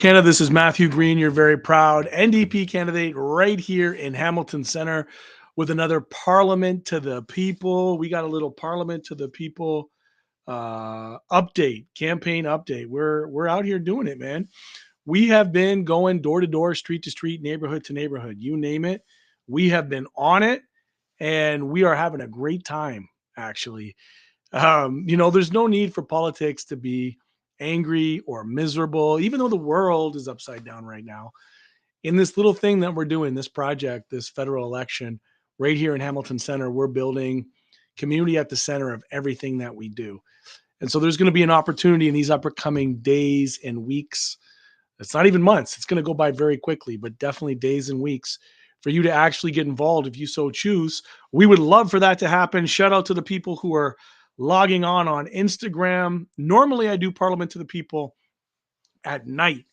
Canada, this is Matthew Green, your very proud NDP candidate right here in Hamilton Center with another Parliament to the People. We got a little Parliament to the People update, campaign update. We're out here doing it, man. We have been going door to door, street to street, neighborhood to neighborhood, you name it. We have been on it, and we are having a great time, actually. There's no need for politics to be angry or miserable, even though the world is upside down right now. In this little thing that we're doing, this project, this federal election, right here in Hamilton Center, we're building community at the center of everything that we do. And so there's going to be an opportunity in these upcoming days and weeks. It's not even months, it's going to go by very quickly, but definitely days and weeks for you to actually get involved if you so choose. We would love for that to happen. Shout out to the people who are logging on Instagram. Normally, I do Parliament to the People at night,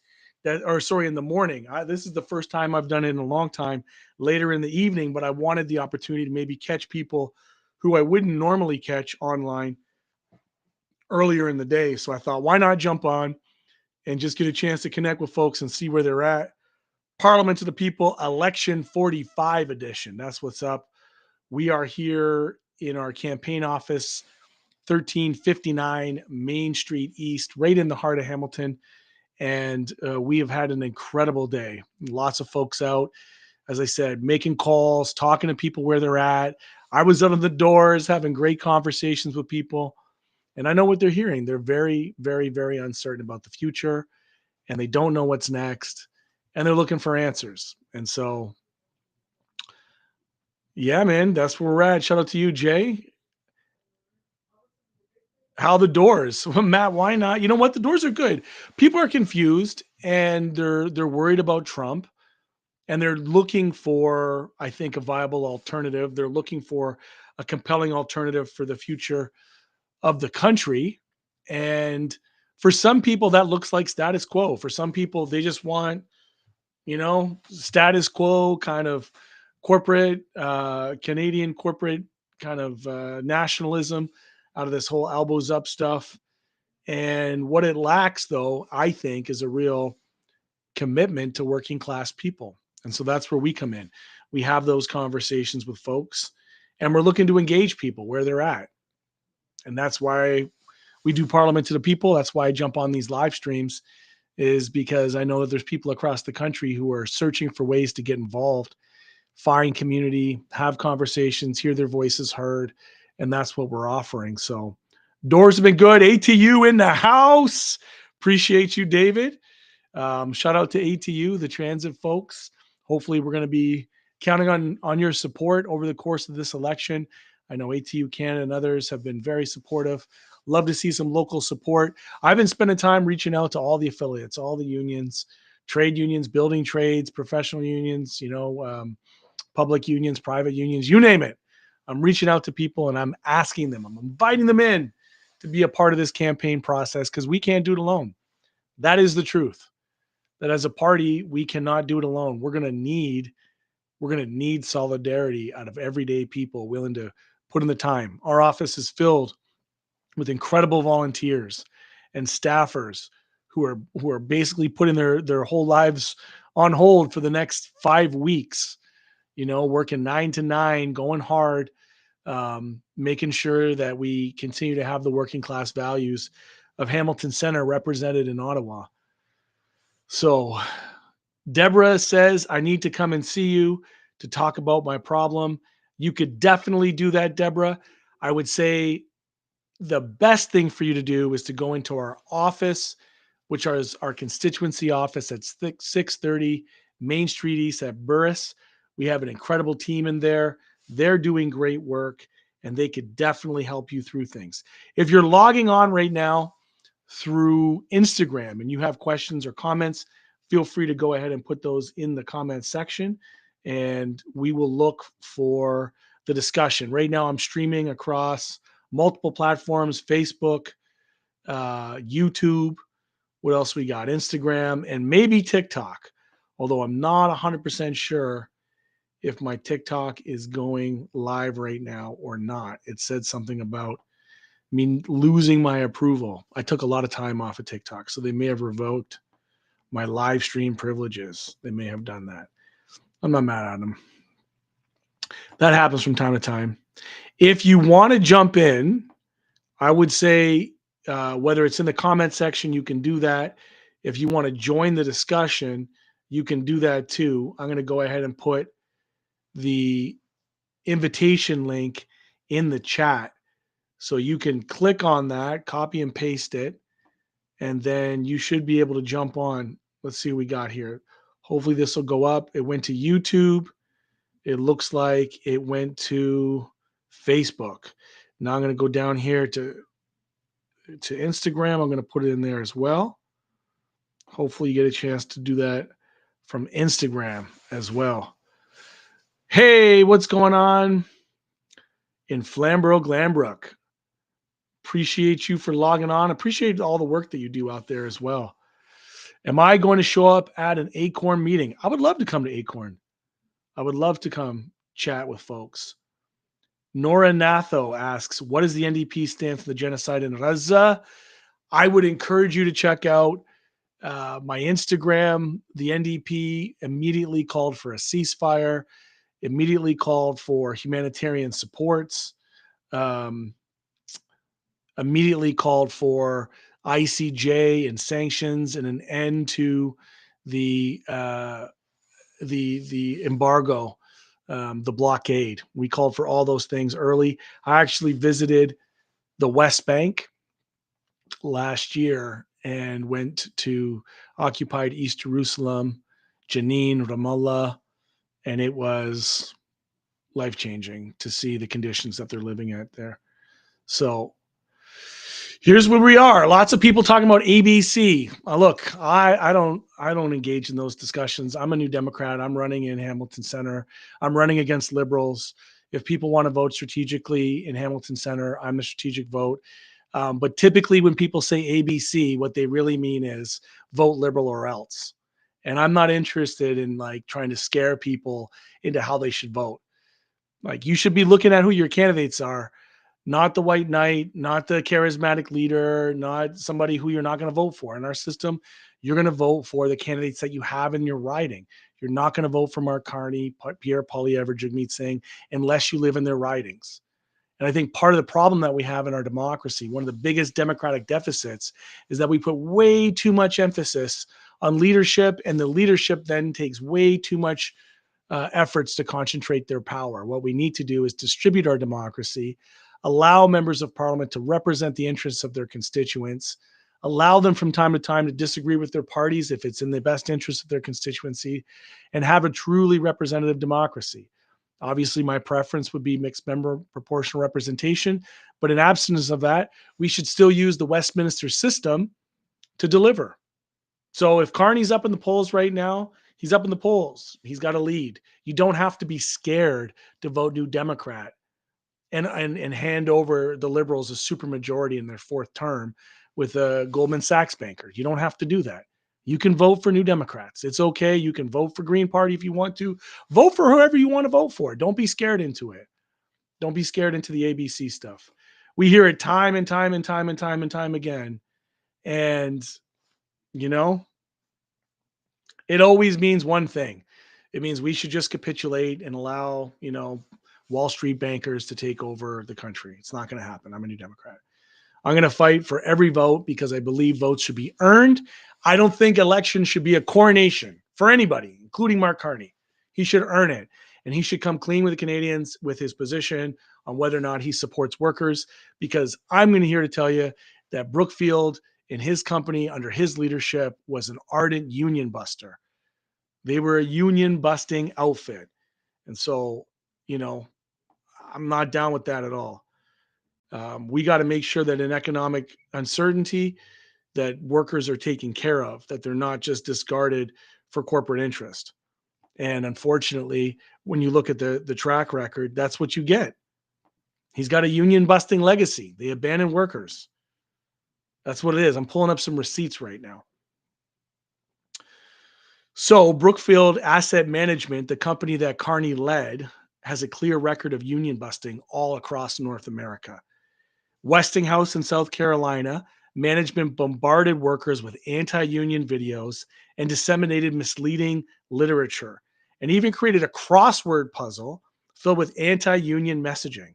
in the morning. This is the first time I've done it in a long time, later in the evening, but I wanted the opportunity to maybe catch people who I wouldn't normally catch online earlier in the day. So I thought, why not jump on and just get a chance to connect with folks and see where they're at. Parliament to the People, Election 45 edition. That's what's up. We are here in our campaign office, 1359 Main Street East, right in the heart of Hamilton. And we have had an incredible day. Lots of folks out, as I said, making calls, talking to people where they're at. I was out of the doors having great conversations with people. And I know what they're hearing. They're very, very, very uncertain about the future, and they don't know what's next, and they're looking for answers. And so, yeah, man, that's where we're at. Shout out to you, Jay. How the doors? Well, Matt, why not? You know what? The doors are good. People are confused and they're worried about Trump, and they're looking for, I think, a viable alternative. They're looking for a compelling alternative for the future of the country. And for some people, that looks like status quo. For some people, they just want, status quo kind of corporate, Canadian corporate kind of nationalism out of this whole elbows up stuff. And what it lacks, though, I think, is a real commitment to working class people. And so that's where we come in. We have those conversations with folks, and we're looking to engage people where they're at. And that's why we do Parliament to the People. That's why I jump on these live streams, is because I know that there's people across the country who are searching for ways to get involved, find community, have conversations, hear their voices heard. And that's what we're offering. So doors have been good. ATU in the house. Appreciate you, David. Shout out to ATU, the transit folks. Hopefully, we're going to be counting on your support over the course of this election. I know ATU Canada and others have been very supportive. Love to see some local support. I've been spending time reaching out to all the affiliates, all the unions, trade unions, building trades, professional unions, public unions, private unions, you name it. I'm reaching out to people and I'm asking them, I'm inviting them in to be a part of this campaign process, because we can't do it alone. That is the truth. That as a party, we cannot do it alone. We're going to need solidarity out of everyday people willing to put in the time. Our office is filled with incredible volunteers and staffers who are basically putting their whole lives on hold for the next 5 weeks, working 9 to 9, going hard, making sure that we continue to have the working class values of Hamilton Center represented in Ottawa. So Deborah says, I need to come and see you to talk about my problem. You could definitely do that, Deborah. I would say the best thing for you to do is to go into our office, which is our constituency office at 630 Main Street East at Burris. We have an incredible team in there. They're doing great work, and they could definitely help you through things. If you're logging on right now through Instagram and you have questions or comments, feel free to go ahead and put those in the comments section, and we will look for the discussion. Right now, I'm streaming across multiple platforms: Facebook, YouTube. What else we got? Instagram, and maybe TikTok. Although I'm not 100% sure if my TikTok is going live right now or not. It said something about me losing my approval. I took a lot of time off of TikTok, so they may have revoked my live stream privileges. They may have done that. I'm not mad at them. That happens from time to time. If you want to jump in, I would say whether it's in the comment section, you can do that. If you want to join the discussion, you can do that too. I'm going to go ahead and put the invitation link in the chat. So you can click on that, copy and paste it, and then you should be able to jump on. Let's see what we got here. Hopefully this will go up. It went to YouTube. It looks like it went to Facebook. Now I'm going to go down here to Instagram. I'm going to put it in there as well. Hopefully you get a chance to do that from Instagram as well. Hey, what's going on in Flamborough, Glanbrook? Appreciate you for logging on. Appreciate all the work that you do out there as well. Am I going to show up at an Acorn meeting? I would love to come to Acorn. I would love to come chat with folks. Nora Natho asks, what is the NDP stance on the genocide in Gaza? I would encourage you to check out my Instagram. The NDP immediately called for a ceasefire, immediately called for humanitarian supports, immediately called for ICJ and sanctions and an end to the embargo, the blockade. We called for all those things early. I actually visited the West Bank last year and went to occupied East Jerusalem, Jenin, Ramallah, and it was life-changing to see the conditions that they're living at there. So here's where we are. Lots of people talking about ABC. Look, I don't engage in those discussions. I'm a New Democrat. I'm running in Hamilton Center. I'm running against liberals. If people want to vote strategically in Hamilton Center, I'm the strategic vote. But typically when people say ABC, what they really mean is vote liberal or else. And I'm not interested in like trying to scare people into how they should vote. Like you should be looking at who your candidates are, not the white knight, not the charismatic leader, not somebody who you're not going to vote for. In our system, you're going to vote for the candidates that you have in your riding. You're not going to vote for Mark Carney, Pierre Poilievre, Jagmeet Singh, unless you live in their ridings. And I think part of the problem that we have in our democracy, one of the biggest democratic deficits, is that we put way too much emphasis on leadership, and the leadership then takes way too much efforts to concentrate their power. What we need to do is distribute our democracy, allow members of parliament to represent the interests of their constituents, allow them from time to time to disagree with their parties if it's in the best interest of their constituency, and have a truly representative democracy. Obviously, my preference would be mixed member proportional representation, but in absence of that, we should still use the Westminster system to deliver. So if Carney's up in the polls right now, he's up in the polls. He's got a lead. You don't have to be scared to vote New Democrat and hand over the Liberals a supermajority in their fourth term with a Goldman Sachs banker. You don't have to do that. You can vote for New Democrats. It's okay. You can vote for Green Party if you want to. Vote for whoever you want to vote for. Don't be scared into it. Don't be scared into the ABC stuff. We hear it time and time and time and time and time again. And, you know, it always means one thing. It means we should just capitulate and allow, you know, Wall Street bankers to take over the country. It's not going to happen. I'm a New Democrat. I'm going to fight for every vote because I believe votes should be earned. I don't think elections should be a coronation for anybody, including Mark Carney. He should earn it. And he should come clean with the Canadians with his position on whether or not he supports workers, because I'm going to here to tell you that Brookfield and his company under his leadership was an ardent union buster. They were a union busting outfit. And so, you know, I'm not down with that at all. We got to make sure that in economic uncertainty, that workers are taken care of, that they're not just discarded for corporate interest. And unfortunately, when you look at the track record, that's what you get. He's got a union busting legacy. They abandoned workers. That's what it is. I'm pulling up some receipts right now. So Brookfield Asset Management, the company that Carney led, has a clear record of union busting all across North America. Westinghouse in South Carolina, management bombarded workers with anti-union videos and disseminated misleading literature, and even created a crossword puzzle filled with anti-union messaging.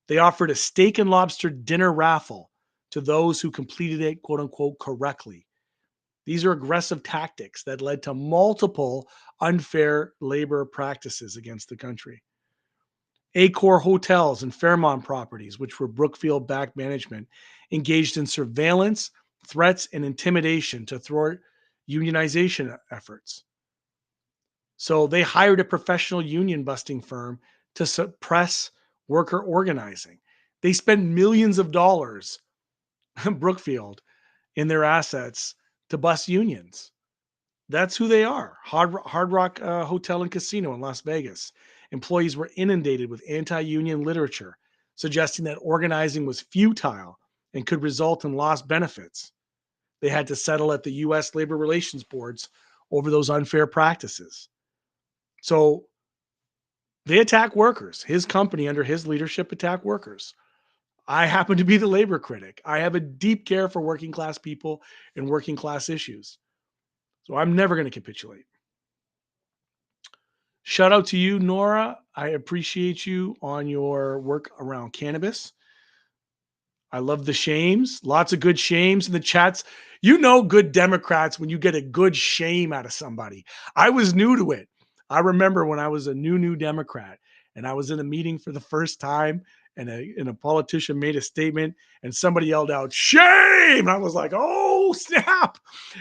They offered a steak and lobster dinner raffle to those who completed it, quote unquote, correctly. These are aggressive tactics that led to multiple unfair labor practices against the country. Accor Hotels and Fairmont Properties, which were Brookfield backed management, engaged in surveillance, threats, and intimidation to thwart unionization efforts. So they hired a professional union busting firm to suppress worker organizing. They spent millions of dollars, Brookfield, in their assets to bust unions. That's who they are. Hard Rock Hotel and Casino in Las Vegas. Employees were inundated with anti union literature, suggesting that organizing was futile and could result in lost benefits. They had to settle at the U.S. labor relations boards over those unfair practices. So they attack workers. His company, under his leadership, attack workers. I happen to be the labor critic. I have a deep care for working class people and working class issues. So I'm never going to capitulate. Shout out to you, Nora. I appreciate you on your work around cannabis. I love the shames. Lots of good shames in the chats. You know, good Democrats when you get a good shame out of somebody. I was new to it. I remember when I was a new Democrat and I was in a meeting for the first time and a politician made a statement and somebody yelled out, shame. I was like, oh, snap.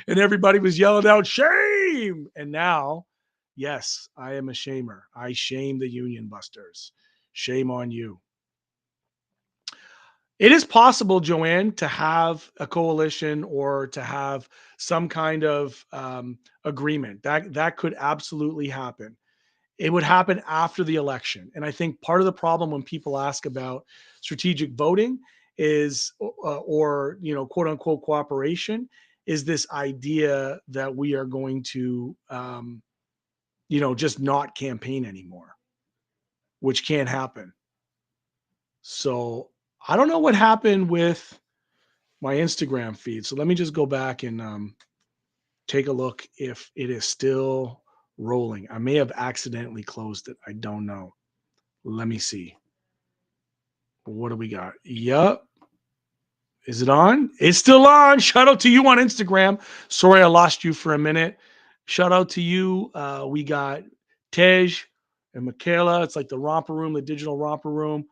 And everybody was yelling out, shame. And now, yes, I am a shamer. I shame the union busters. Shame on you. It is possible, Joanne, to have a coalition or to have some kind of agreement. That could absolutely happen. It would happen after the election. And I think part of the problem when people ask about strategic voting is, or, quote unquote cooperation, is this idea that we are going to, just not campaign anymore, which can't happen. So I don't know what happened with my Instagram feed. So let me just go back and take a look if it is still rolling. I may have accidentally closed it. I don't know. Let me see. What do we got? Yup. Is it on? It's still on. Shout out to you on Instagram. Sorry I lost you for a minute. Shout out to you. We got Tej and Michaela. It's like the romper room, the digital romper room.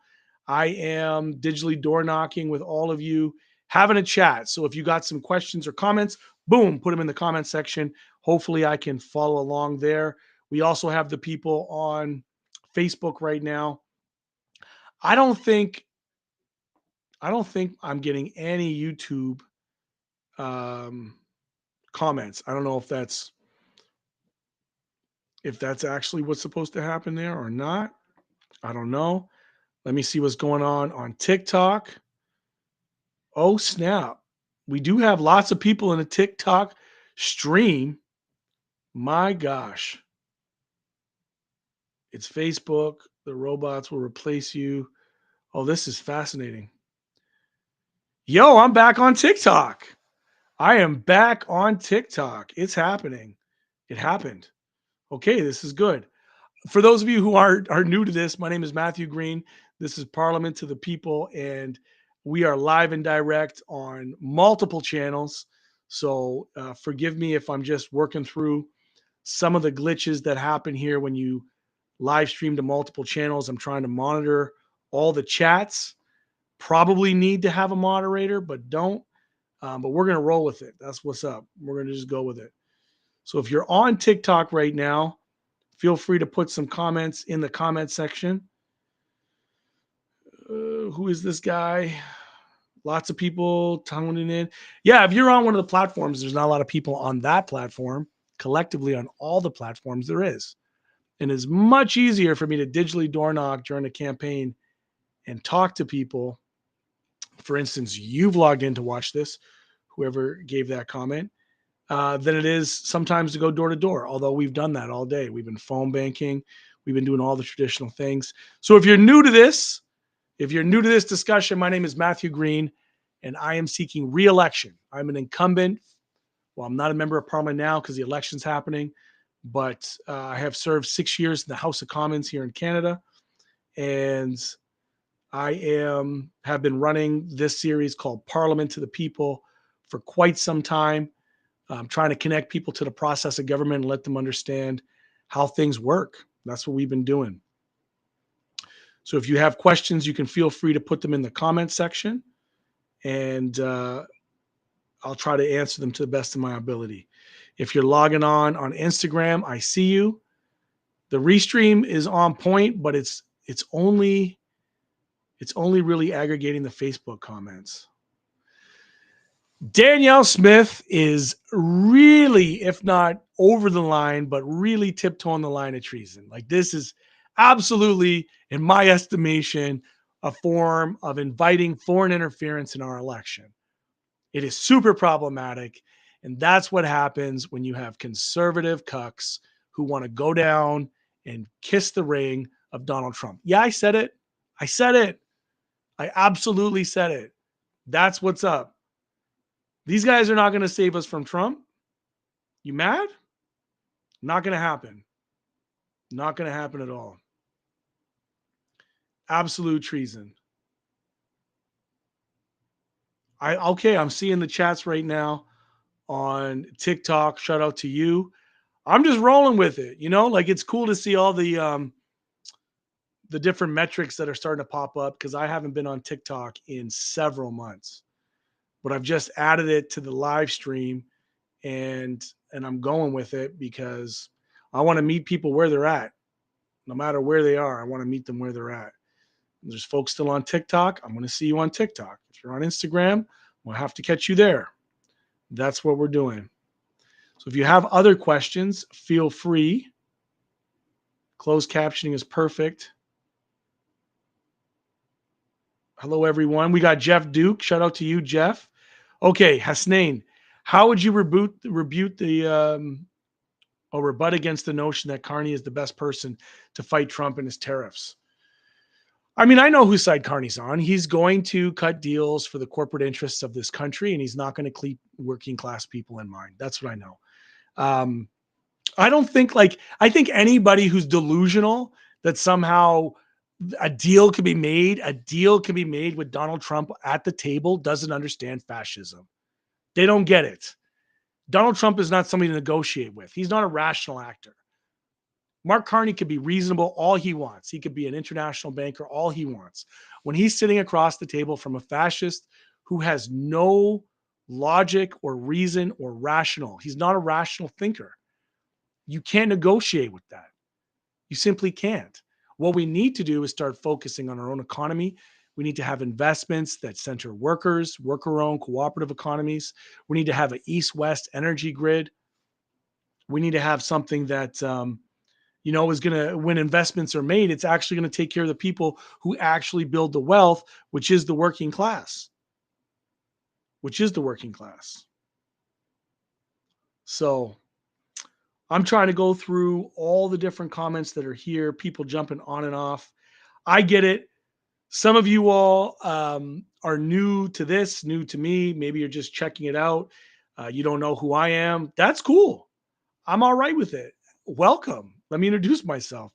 I am digitally door knocking with all of you, having a chat. So if you got some questions or comments, boom, put them in the comment section. Hopefully I can follow along there. We also have the people on Facebook right now. I don't think I'm getting any YouTube comments. I don't know if that's actually what's supposed to happen there or not. I don't know. Let me see what's going on TikTok. Oh, snap. We do have lots of people in a TikTok stream. My gosh. It's Facebook. The robots will replace you. Oh, this is fascinating. Yo, I'm back on TikTok. I am back on TikTok. It's happening. It happened. Okay, this is good. For those of you who are new to this, my name is Matthew Green. This is Parliament to the People, and we are live and direct on multiple channels. So forgive me if I'm just working through some of the glitches that happen here when you live stream to multiple channels. I'm trying to monitor all the chats. Probably need to have a moderator, but don't. But we're going to roll with it. That's what's up. We're going to just go with it. So if you're on TikTok right now, feel free to put some comments in the comment section. Who is this guy? Lots of people tuning in. Yeah, if you're on one of the platforms, there's not a lot of people on that platform. Collectively, on all the platforms, there is. And it's much easier for me to digitally door knock during a campaign and talk to people. For instance, you've logged in to watch this, whoever gave that comment, than it is sometimes to go door to door. Although we've done that all day. We've been phone banking. We've been doing all the traditional things. So if you're new to this discussion, my name is Matthew Green, and I am seeking re-election. I'm an incumbent. Well, I'm not a member of parliament now because the election's happening, but I have served 6 years in the House of Commons here in Canada, and have been running this series called Parliament to the People for quite some time. Trying to connect people to the process of government and let them understand how things work. That's what we've been doing. So if you have questions, you can feel free to put them in the comment section, and I'll try to answer them to the best of my ability. If you're logging on Instagram, I see you. The restream is on point, but it's only really aggregating the Facebook comments. Danielle Smith is really, if not over the line, but really tiptoeing the line of treason. Like, this is absolutely, in my estimation, a form of inviting foreign interference in our election. It is super problematic. And that's what happens when you have conservative cucks who want to go down and kiss the ring of Donald Trump. Yeah, I said it. I said it. I absolutely said it. That's what's up. These guys are not going to save us from Trump. You mad? Not going to happen. Not going to happen at all. Absolute treason. I'm seeing the chats right now on TikTok. Shout out to you. I'm just rolling with it. Like, it's cool to see all the different metrics that are starting to pop up, because I haven't been on TikTok in several months, but I've just added it to the live stream, and I'm going with it because I want to meet people where they're at. No matter where they are, I want to meet them where they're at. There's folks still on TikTok. I'm going to see you on TikTok. If you're on Instagram, we'll have to catch you there. That's what we're doing. So if you have other questions, feel free. Closed captioning is perfect. Hello, everyone. We got Jeff Duke. Shout out to you, Jeff. Okay, Hasnain, how would you rebut or rebut against the notion that Carney is the best person to fight Trump and his tariffs? I mean, I know whose side Carney's on. He's going to cut deals for the corporate interests of this country, and he's not going to keep working class people in mind. That's what I know. I don't think I think anybody who's delusional that somehow a deal can be made with Donald Trump at the table doesn't understand fascism. They don't get it. Donald Trump is not somebody to negotiate with. He's not a rational actor. Mark Carney could be reasonable all he wants. He could be an international banker all he wants. When he's sitting across the table from a fascist who has no logic or reason or rational, he's not a rational thinker. You can't negotiate with that. You simply can't. What we need to do is start focusing on our own economy. We need to have investments that center workers, worker-owned cooperative economies. We need to have an east-west energy grid. We need to have something that is going to, when investments are made, it's actually going to take care of the people who actually build the wealth, which is the working class. So I'm trying to go through all the different comments that are here, people jumping on and off. I get it. Some of you all are new to this, new to me. Maybe you're just checking it out. You don't know who I am. That's cool. I'm all right with it. Welcome. Let me introduce myself.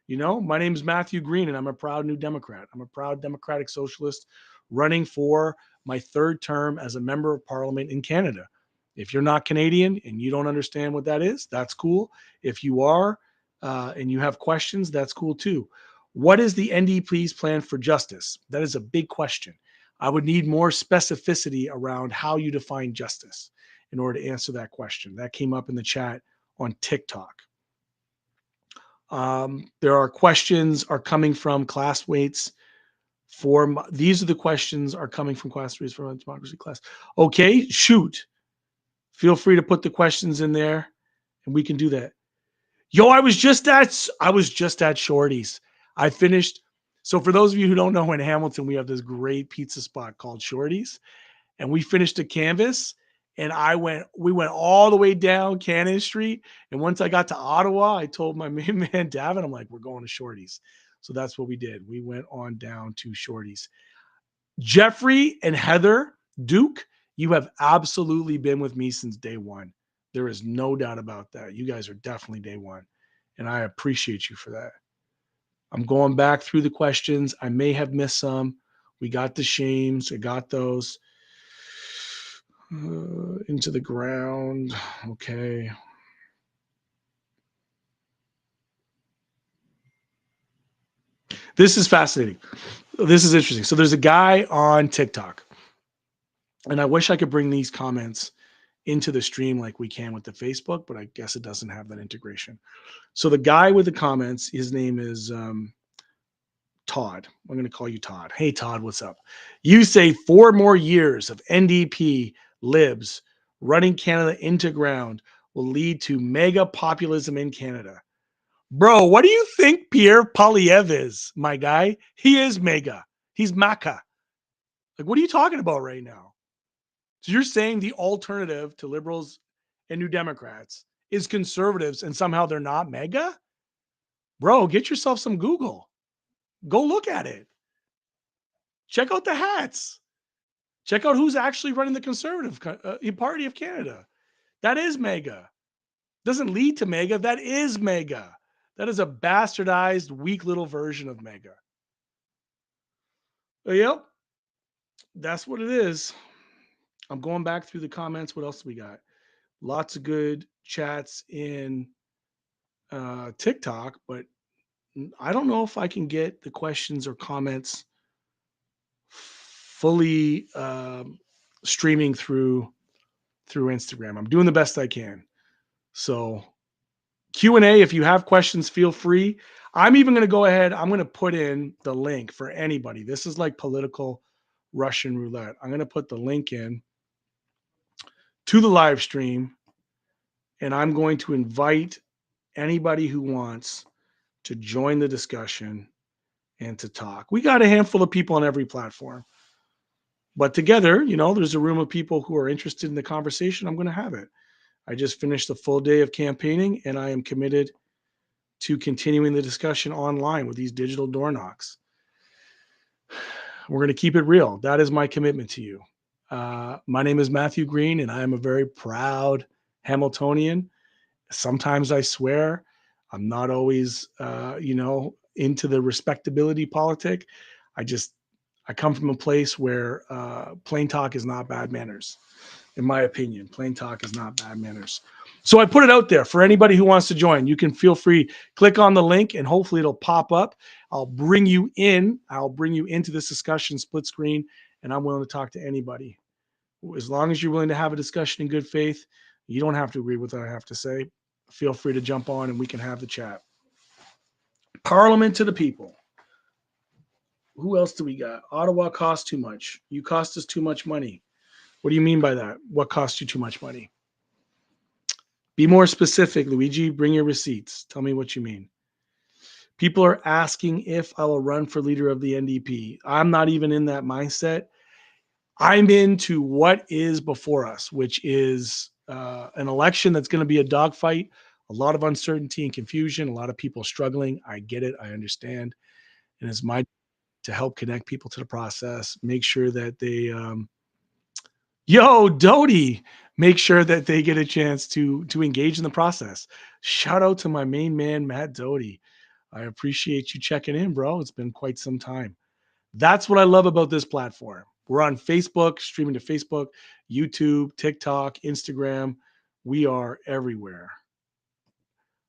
My name is Matthew Green, and I'm a proud New Democrat. I'm a proud Democratic Socialist running for my third term as a member of Parliament in Canada. If you're not Canadian and you don't understand what that is, that's cool. If you are and you have questions, that's cool too. What is the NDP's plan for justice? That is a big question. I would need more specificity around how you define justice in order to answer that question. That came up in the chat on TikTok. There are questions are coming from classmates these are the questions are coming from classmates from a democracy class. Okay, shoot. Feel free to put the questions in there and we can do that. Yo, I was just at Shorty's. I finished. So for those of you who don't know, in Hamilton, we have this great pizza spot called Shorty's, and we finished a canvas, and we went all the way down Cannon Street. And once I got to Ottawa, I told my main man, Davin, I'm like, we're going to Shorty's. So that's what we did. We went on down to Shorty's. Jeffrey and Heather, Duke, you have absolutely been with me since day one. There is no doubt about that. You guys are definitely day one. And I appreciate you for that. I'm going back through the questions. I may have missed some. We got the shames. I got those. Into the ground. Okay. This is fascinating. This is interesting. So there's a guy on TikTok, and I wish I could bring these comments into the stream like we can with the Facebook, but I guess it doesn't have that integration. So the guy with the comments, his name is Todd. I'm going to call you Todd. Hey, Todd, what's up? You say 4 more years of NDP libs running Canada into ground will lead to mega populism in Canada. Bro, what do you think Pierre Poilievre is, my guy? He is mega. He's maca. Like, what are you talking about right now? So you're saying the alternative to liberals and New Democrats is conservatives and somehow they're not mega? Bro, get yourself some Google. Go look at it. Check out the hats. Check out who's actually running the Conservative Party of Canada. That is mega. Doesn't lead to mega. That is mega. That is a bastardized, weak little version of mega. Yep. That's what it is. I'm going back through the comments. What else do we got? Lots of good chats in TikTok, but I don't know if I can get the questions or comments fully streaming through Instagram. I'm doing the best I can. So Q&A, if you have questions, feel free. I'm even going to go ahead. I'm going to put in the link for anybody. This is like political Russian roulette. I'm going to put the link in to the live stream, and I'm going to invite anybody who wants to join the discussion and to talk. We got a handful of people on every platform, but together, there's a room of people who are interested in the conversation. I'm going to have it. I just finished a full day of campaigning, and I am committed to continuing the discussion online with these digital door knocks. We're going to keep it real. That is my commitment to you. My name is Matthew Green, and I am a very proud Hamiltonian. Sometimes I swear. I'm not always, into the respectability politic. I come from a place where plain talk is not bad manners. In my opinion, plain talk is not bad manners. So I put it out there for anybody who wants to join. You can feel free, click on the link, and hopefully it'll pop up. I'll bring you in. I'll bring you into this discussion, split screen, and I'm willing to talk to anybody. As long as you're willing to have a discussion in good faith, you don't have to agree with what I have to say. Feel free to jump on and we can have the chat. Parliament to the people. Who else do we got? Ottawa costs too much. You cost us too much money. What do you mean by that? What costs you too much money? Be more specific, Luigi. Bring your receipts. Tell me what you mean. People are asking if I will run for leader of the NDP. I'm not even in that mindset. I'm into what is before us, which is an election that's going to be a dogfight, a lot of uncertainty and confusion, a lot of people struggling. I get it. I understand. And it's my to help connect people to the process, make sure that they Doty, make sure that they get a chance to engage in the process. Shout out to my main man, Matt Doty. I appreciate you checking in, bro. It's been quite some time. That's what I love about this platform. We're on Facebook, streaming to Facebook, YouTube, TikTok, Instagram. We are everywhere.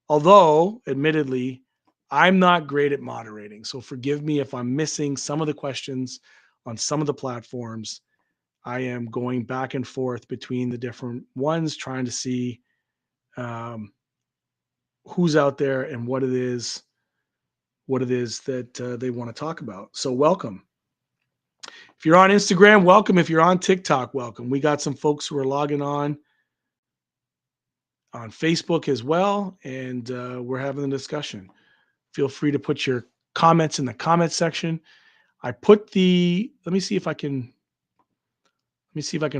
Although, admittedly, I'm not great at moderating. So forgive me if I'm missing some of the questions on some of the platforms. I am going back and forth between the different ones, trying to see who's out there and what it is that they want to talk about. So welcome. If you're on Instagram, welcome. If you're on TikTok, welcome. We got some folks who are logging on Facebook as well, and we're having a discussion. Feel free to put your comments in the comment section. Let me see if I can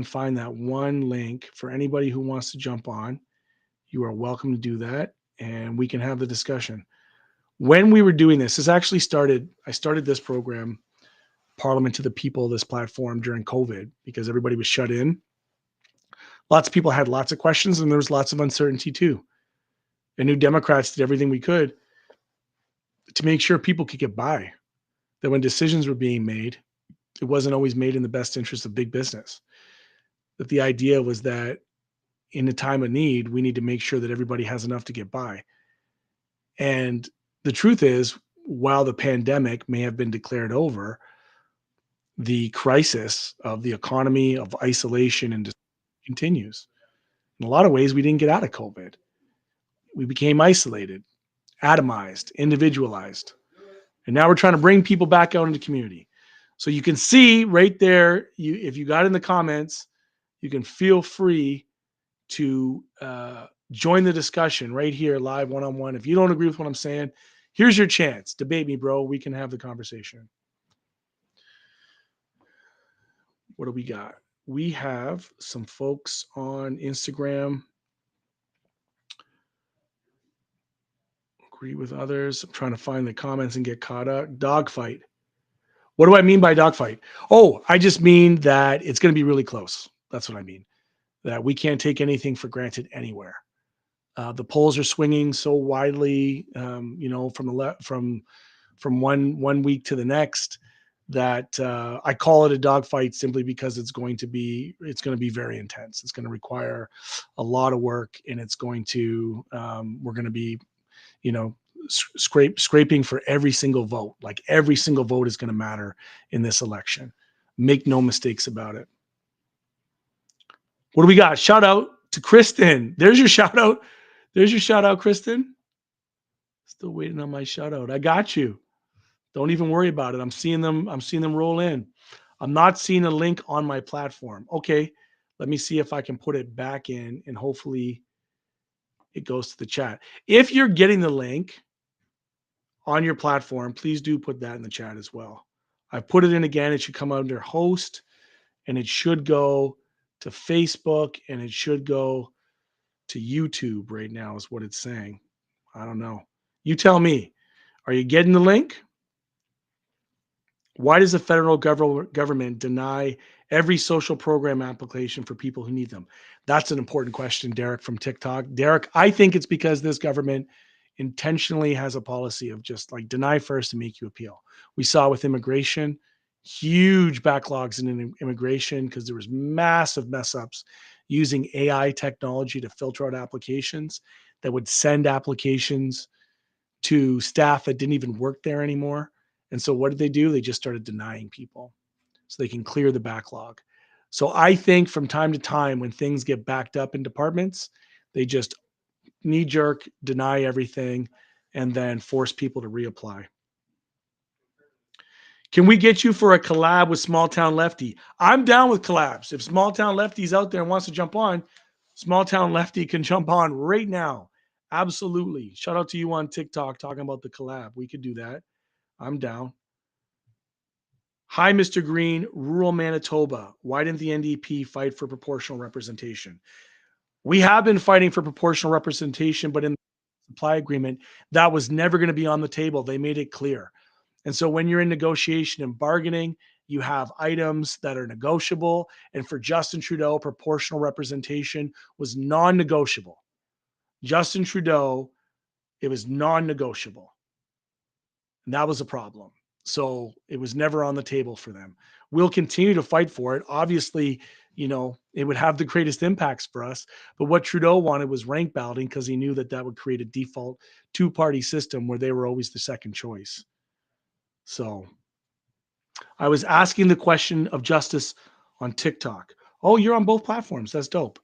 find that one link for anybody who wants to jump on. You are welcome to do that, and we can have the discussion. When we were doing this, I started this program Parliament to the People, this platform during COVID, because everybody was shut in. Lots of people had lots of questions, and there was lots of uncertainty too. And New Democrats did everything we could to make sure people could get by. That when decisions were being made, it wasn't always made in the best interest of big business. That the idea was that in a time of need, we need to make sure that everybody has enough to get by. And the truth is, while the pandemic may have been declared over, the crisis of the economy, of isolation, and continues. In a lot of ways, we didn't get out of COVID. We became isolated, atomized, individualized. And now we're trying to bring people back out into the community. So you can see right there, if you got in the comments, you can feel free to join the discussion right here, live one-on-one. If you don't agree with what I'm saying, here's your chance. Debate me, bro. We can have the conversation. What do we got? We have some folks on Instagram. Agree with others. I'm trying to find the comments and get caught up. Dogfight. What do I mean by dogfight? Oh, I just mean that it's going to be really close. That's what I mean. That we can't take anything for granted anywhere. The polls are swinging so widely, from the from one week to the next, that I call it a dogfight simply because it's going to be very intense. It's going to require a lot of work, and it's going to we're going to be, scraping for every single vote. Like every single vote is going to matter in this election. Make no mistakes about it. What do we got? Shout out to Kristen. There's your shout out. There's your shout out, Kristen. Still waiting on my shout out. I got you. Don't even worry about it. I'm seeing them roll in. I'm not seeing a link on my platform. Okay. Let me see if I can put it back in, and hopefully it goes to the chat. If you're getting the link on your platform, please do put that in the chat as well. I put it in again. It should come under host, and it should go to Facebook, and it should go to YouTube right now is what it's saying. I don't know. You tell me. Are you getting the link? Why does the federal government deny every social program application for people who need them? That's an important question, Derek from TikTok. Derek, I think it's because this government intentionally has a policy of just like deny first and make you appeal. We saw with immigration, huge backlogs in immigration because there was massive mess ups using AI technology to filter out applications that would send applications to staff that didn't even work there anymore. And so what did they do? They just started denying people so they can clear the backlog. So I think from time to time when things get backed up in departments, they just knee jerk, deny everything, and then force people to reapply. Can we get you for a collab with Small Town Lefty? I'm down with collabs. If Small Town Lefty's out there and wants to jump on, Small Town Lefty can jump on right now. Absolutely. Shout out to you on TikTok talking about the collab. We could do that. I'm down. Hi, Mr. Green, rural Manitoba. Why didn't the NDP fight for proportional representation? We have been fighting for proportional representation, but in the supply agreement, that was never going to be on the table. They made it clear. And so when you're in negotiation and bargaining, you have items that are negotiable. And for Justin Trudeau, proportional representation was non-negotiable. Justin Trudeau, it was non-negotiable. And that was a problem. So it was never on the table for them. We'll continue to fight for it. Obviously, it would have the greatest impacts for us. But what Trudeau wanted was rank balloting because he knew that that would create a default two-party system where they were always the second choice. So I was asking the question of justice on TikTok. Oh, you're on both platforms. That's dope.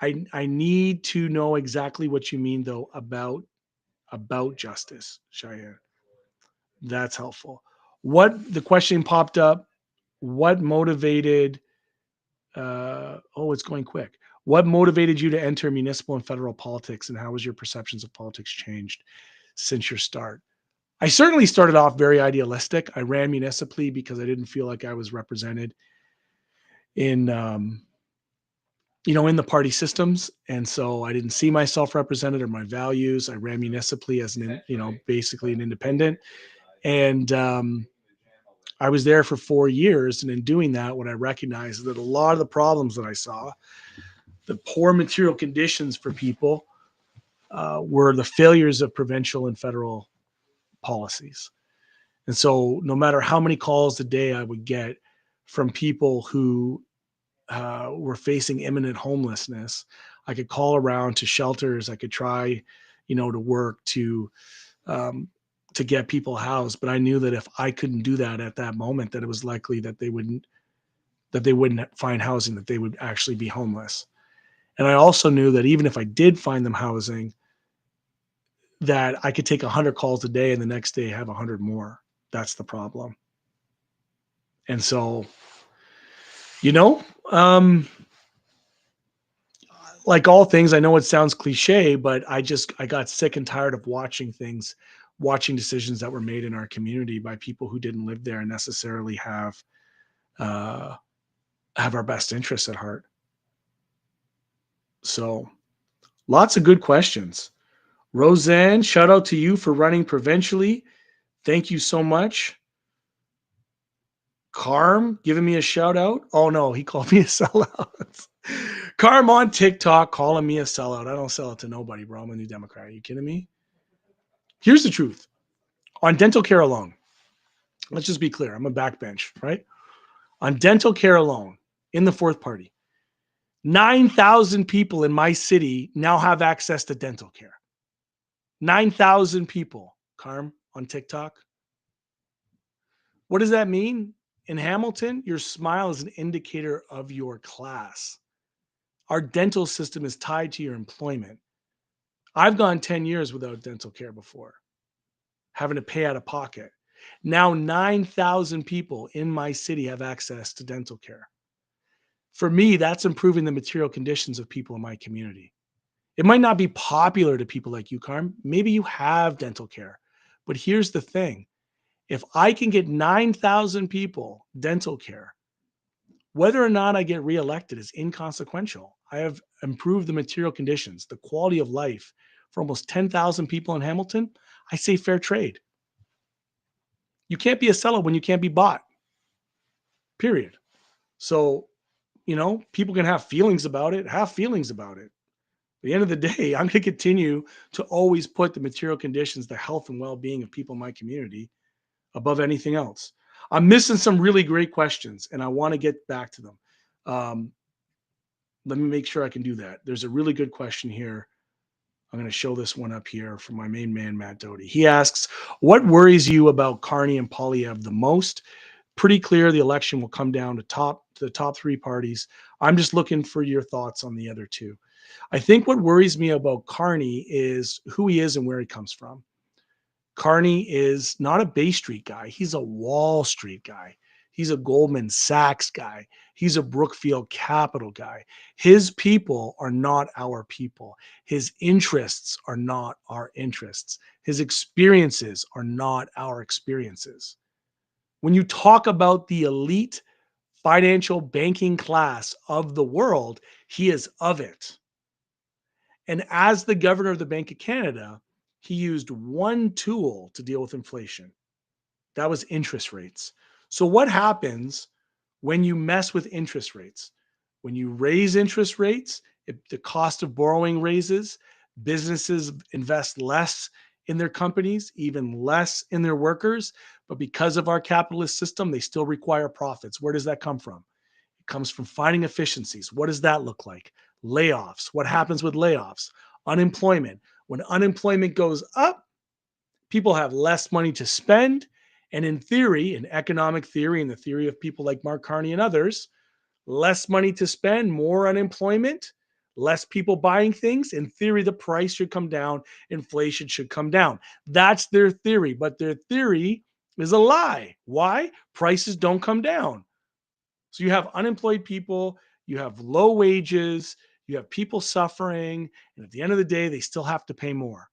I need to know exactly what you mean, though, about justice, Cheyenne. That's helpful. The question popped up, what motivated, it's going quick. What motivated you to enter municipal and federal politics, and how has your perceptions of politics changed since your start? I certainly started off very idealistic. I ran municipally because I didn't feel like I was represented in, in the party systems. And so I didn't see myself represented or my values. I ran municipally as basically an independent. And I was there for 4 years, and in doing that, what I recognized is that a lot of the problems that I saw, the poor material conditions for people, were the failures of provincial and federal policies. And so, no matter how many calls a day I would get from people who were facing imminent homelessness, I could call around to shelters. I could try, to work um, to get people housed. But I knew that if I couldn't do that at that moment, that it was likely that they wouldn't find housing, that they would actually be homeless. And I also knew that even if I did find them housing, that I could take 100 calls a day and the next day have 100 more. That's the problem. And so, you know, um, like all things, I know it sounds cliche, but I got sick and tired of watching decisions that were made in our community by people who didn't live there and necessarily uh, have our best interests at heart. So, lots of good questions. Roseanne, shout out to you for running provincially. Thank you so much. Carm giving me a shout out. Oh no, he called me a sellout. Carm on TikTok calling me a sellout. I don't sell it to nobody, bro. I'm a New Democrat. Are you kidding me? Here's the truth. On dental care alone, let's just be clear. I'm a backbench, right? On dental care alone, in the fourth party, 9,000 people in my city now have access to dental care. 9,000 people, Carm, on TikTok. What does that mean? In Hamilton, your smile is an indicator of your class. Our dental system is tied to your employment. I've gone 10 years without dental care before, having to pay out of pocket. Now 9,000 people in my city have access to dental care. For me, that's improving the material conditions of people in my community. It might not be popular to people like you, Carm. Maybe you have dental care. But here's the thing. If I can get 9,000 people dental care, whether or not I get reelected is inconsequential. I have improved the material conditions, the quality of life for almost 10,000 people in Hamilton. I say fair trade. You can't be a seller when you can't be bought, period. So, people can have feelings about it, have feelings about it. At the end of the day, I'm going to continue to always put the material conditions, the health and well being of people in my community above anything else. I'm missing some really great questions, and I want to get back to them. Um, Let me make sure I can do that. There's a really good question here. I'm going to show this one up here from my main man, Matt Doty. He asks, what worries you about Carney and Poilievre the most? Pretty clear the election will come down to the top three parties. I'm just looking for your thoughts on the other two. I think what worries me about Carney is who he is and where he comes from. Carney is not a Bay Street guy. He's a Wall Street guy. He's a Goldman Sachs guy. He's a Brookfield Capital guy. His people are not our people. His interests are not our interests. His experiences are not our experiences. When you talk about the elite financial banking class of the world, he is of it. And as the governor of the Bank of Canada, he used one tool to deal with inflation. That was interest rates. So, what happens when you mess with interest rates? When you raise interest rates, the cost of borrowing raises, businesses invest less in their companies, even less in their workers. But because of our capitalist system, they still require profits. Where does that come from? It comes from finding efficiencies. What does that look like? Layoffs. What happens with layoffs? Unemployment. When unemployment goes up, people have less money to spend. And in theory, in economic theory, and the theory of people like Mark Carney and others, less money to spend, more unemployment, less people buying things. In theory, the price should come down, inflation should come down. That's their theory, but their theory is a lie. Why? Prices don't come down. So you have unemployed people, you have low wages, you have people suffering, and at the end of the day, they still have to pay more.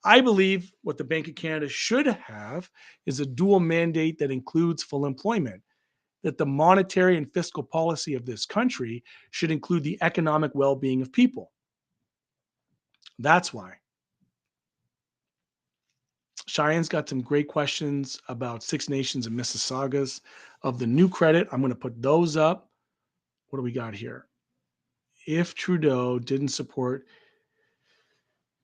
I believe what the Bank of Canada should have is a dual mandate that includes full employment, that the monetary and fiscal policy of this country should include the economic well being of people. That's why. Cheyenne's got some great questions about Six Nations and Mississaugas of the new credit. I'm going to put those up. What do we got here? If Trudeau didn't support,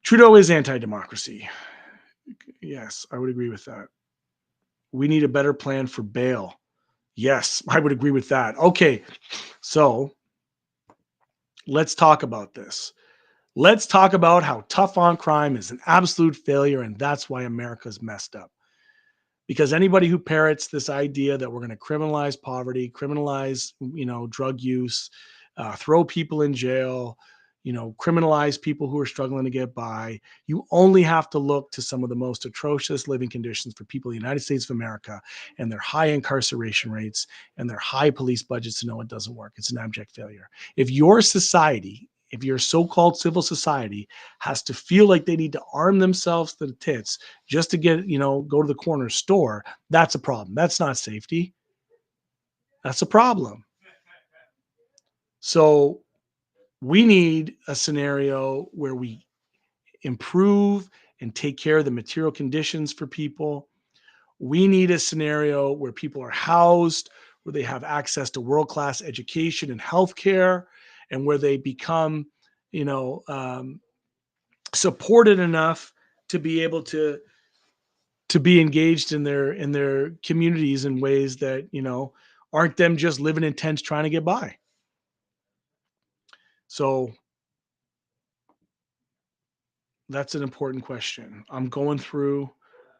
Trudeau is anti-democracy. Yes, I would agree with that. We need a better plan for bail. Yes, I would agree with that. Okay, so let's talk about this. Let's talk about how tough on crime is an absolute failure, and that's why America's messed up. Because anybody who parrots this idea that we're going to criminalize poverty, criminalize, drug use, throw people in jail, criminalize people who are struggling to get by, you only have to look to some of the most atrocious living conditions for people in the United States of America and their high incarceration rates and their high police budgets to know it doesn't work. It's an abject failure. If your society, if your so-called civil society has to feel like they need to arm themselves to the tits just to get, go to the corner store, that's a problem. That's not safety. That's a problem. So we need a scenario where we improve and take care of the material conditions for people. We need a scenario where people are housed, where they have access to world-class education and healthcare, and where they become, you know, um, supported enough to be able to be engaged in their communities in ways that aren't them just living in tents trying to get by. So that's an important question. I'm going through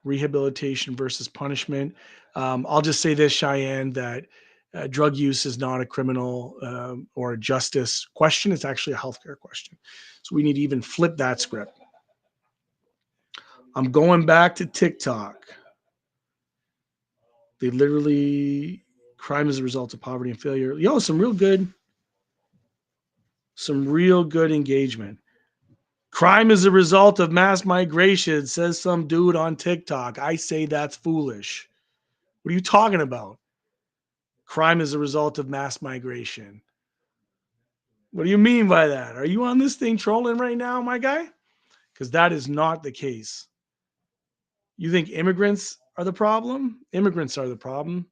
rehabilitation versus punishment. I'll just say this, Cheyenne, that drug use is not a criminal or a justice question. It's actually a healthcare question. So we need to even flip that script. I'm going back to TikTok. They literally, crime is a result of poverty and failure. Some real good engagement. Crime is a result of mass migration, says some dude on TikTok. I say that's foolish. What are you talking about? Crime is a result of mass migration. What do you mean by that? Are you on this thing trolling right now, my guy? Because that is not the case. You think immigrants are the problem? Immigrants are the problem.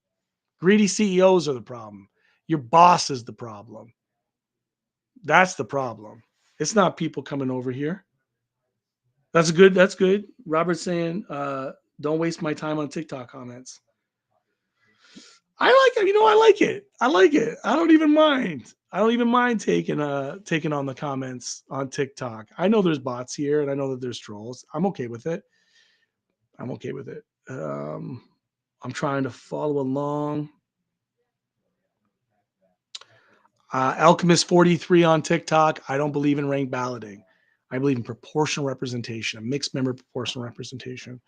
Greedy CEOs are the problem. Your boss is the problem. That's the problem. It's not people coming over here. That's good. That's good. Robert's saying, don't waste my time on TikTok comments. I like it. I like it. I like it. I don't even mind. I don't even mind taking on the comments on TikTok. I know there's bots here and I know that there's trolls. I'm okay with it. I'm okay with it. I'm trying to follow along. Alchemist 43 on TikTok. I don't believe in ranked balloting. I believe in proportional representation, a mixed member proportional representation.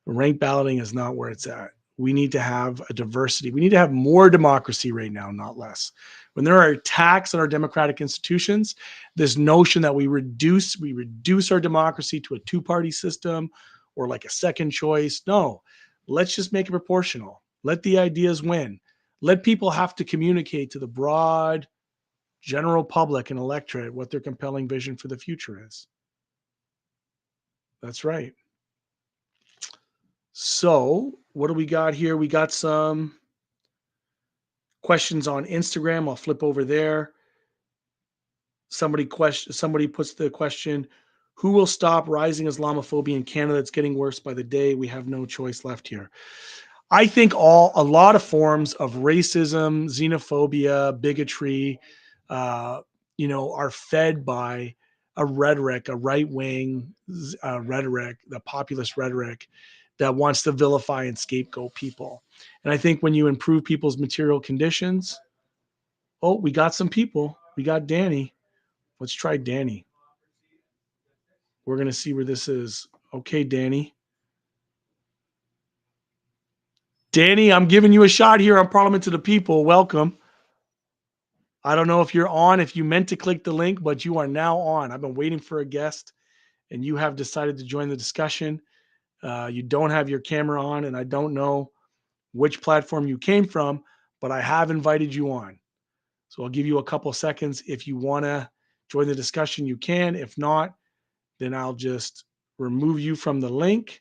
Ranked balloting is not where it's at. We need to have a diversity. We need to have more democracy right now, not less. When there are attacks on our democratic institutions, this notion that we reduce our democracy to a two-party system or like a second choice. No, let's just make it proportional. Let the ideas win. Let people have to communicate to the broad general public and electorate what their compelling vision for the future is. That's right. So, what do we got here? We got some questions on Instagram. I'll flip over there. Somebody puts the question, who will stop rising Islamophobia in Canada? It's getting worse by the day. We have no choice left here. I think a lot of forms of racism, xenophobia, bigotry, are fed by a rhetoric, a right wing rhetoric, the populist rhetoric that wants to vilify and scapegoat people. And I think when you improve people's material conditions, we got some people. We got Danny. Let's try Danny. We're going to see where this is. Okay, Danny. Danny, I'm giving you a shot here on Parliament to the People. Welcome. I don't know if you're on, if you meant to click the link, but you are now on. I've been waiting for a guest, and you have decided to join the discussion. You don't have your camera on, and I don't know which platform you came from, but I have invited you on. So I'll give you a couple seconds. If you want to join the discussion, you can. If not, then I'll just remove you from the link.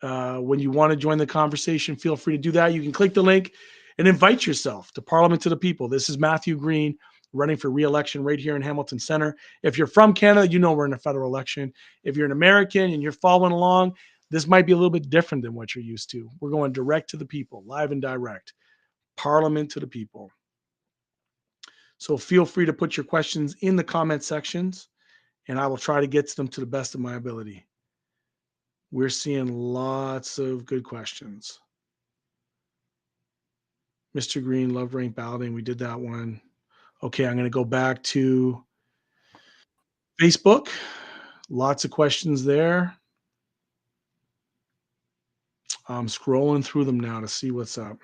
When you want to join the conversation, feel free to do that. You can click the link and invite yourself to Parliament to the People. This is Matthew Green running for re-election right here in Hamilton Center. If you're from Canada, you know we're in a federal election. If you're an American and you're following along, this might be a little bit different than what you're used to. We're going direct to the people, live and direct. Parliament to the People. So feel free to put your questions in the comment sections, and I will try to get to them to the best of my ability. We're seeing lots of good questions. Mr. Green, love rank balloting. We did that one. Okay, I'm going to go back to Facebook. Lots of questions there. I'm scrolling through them now to see what's up.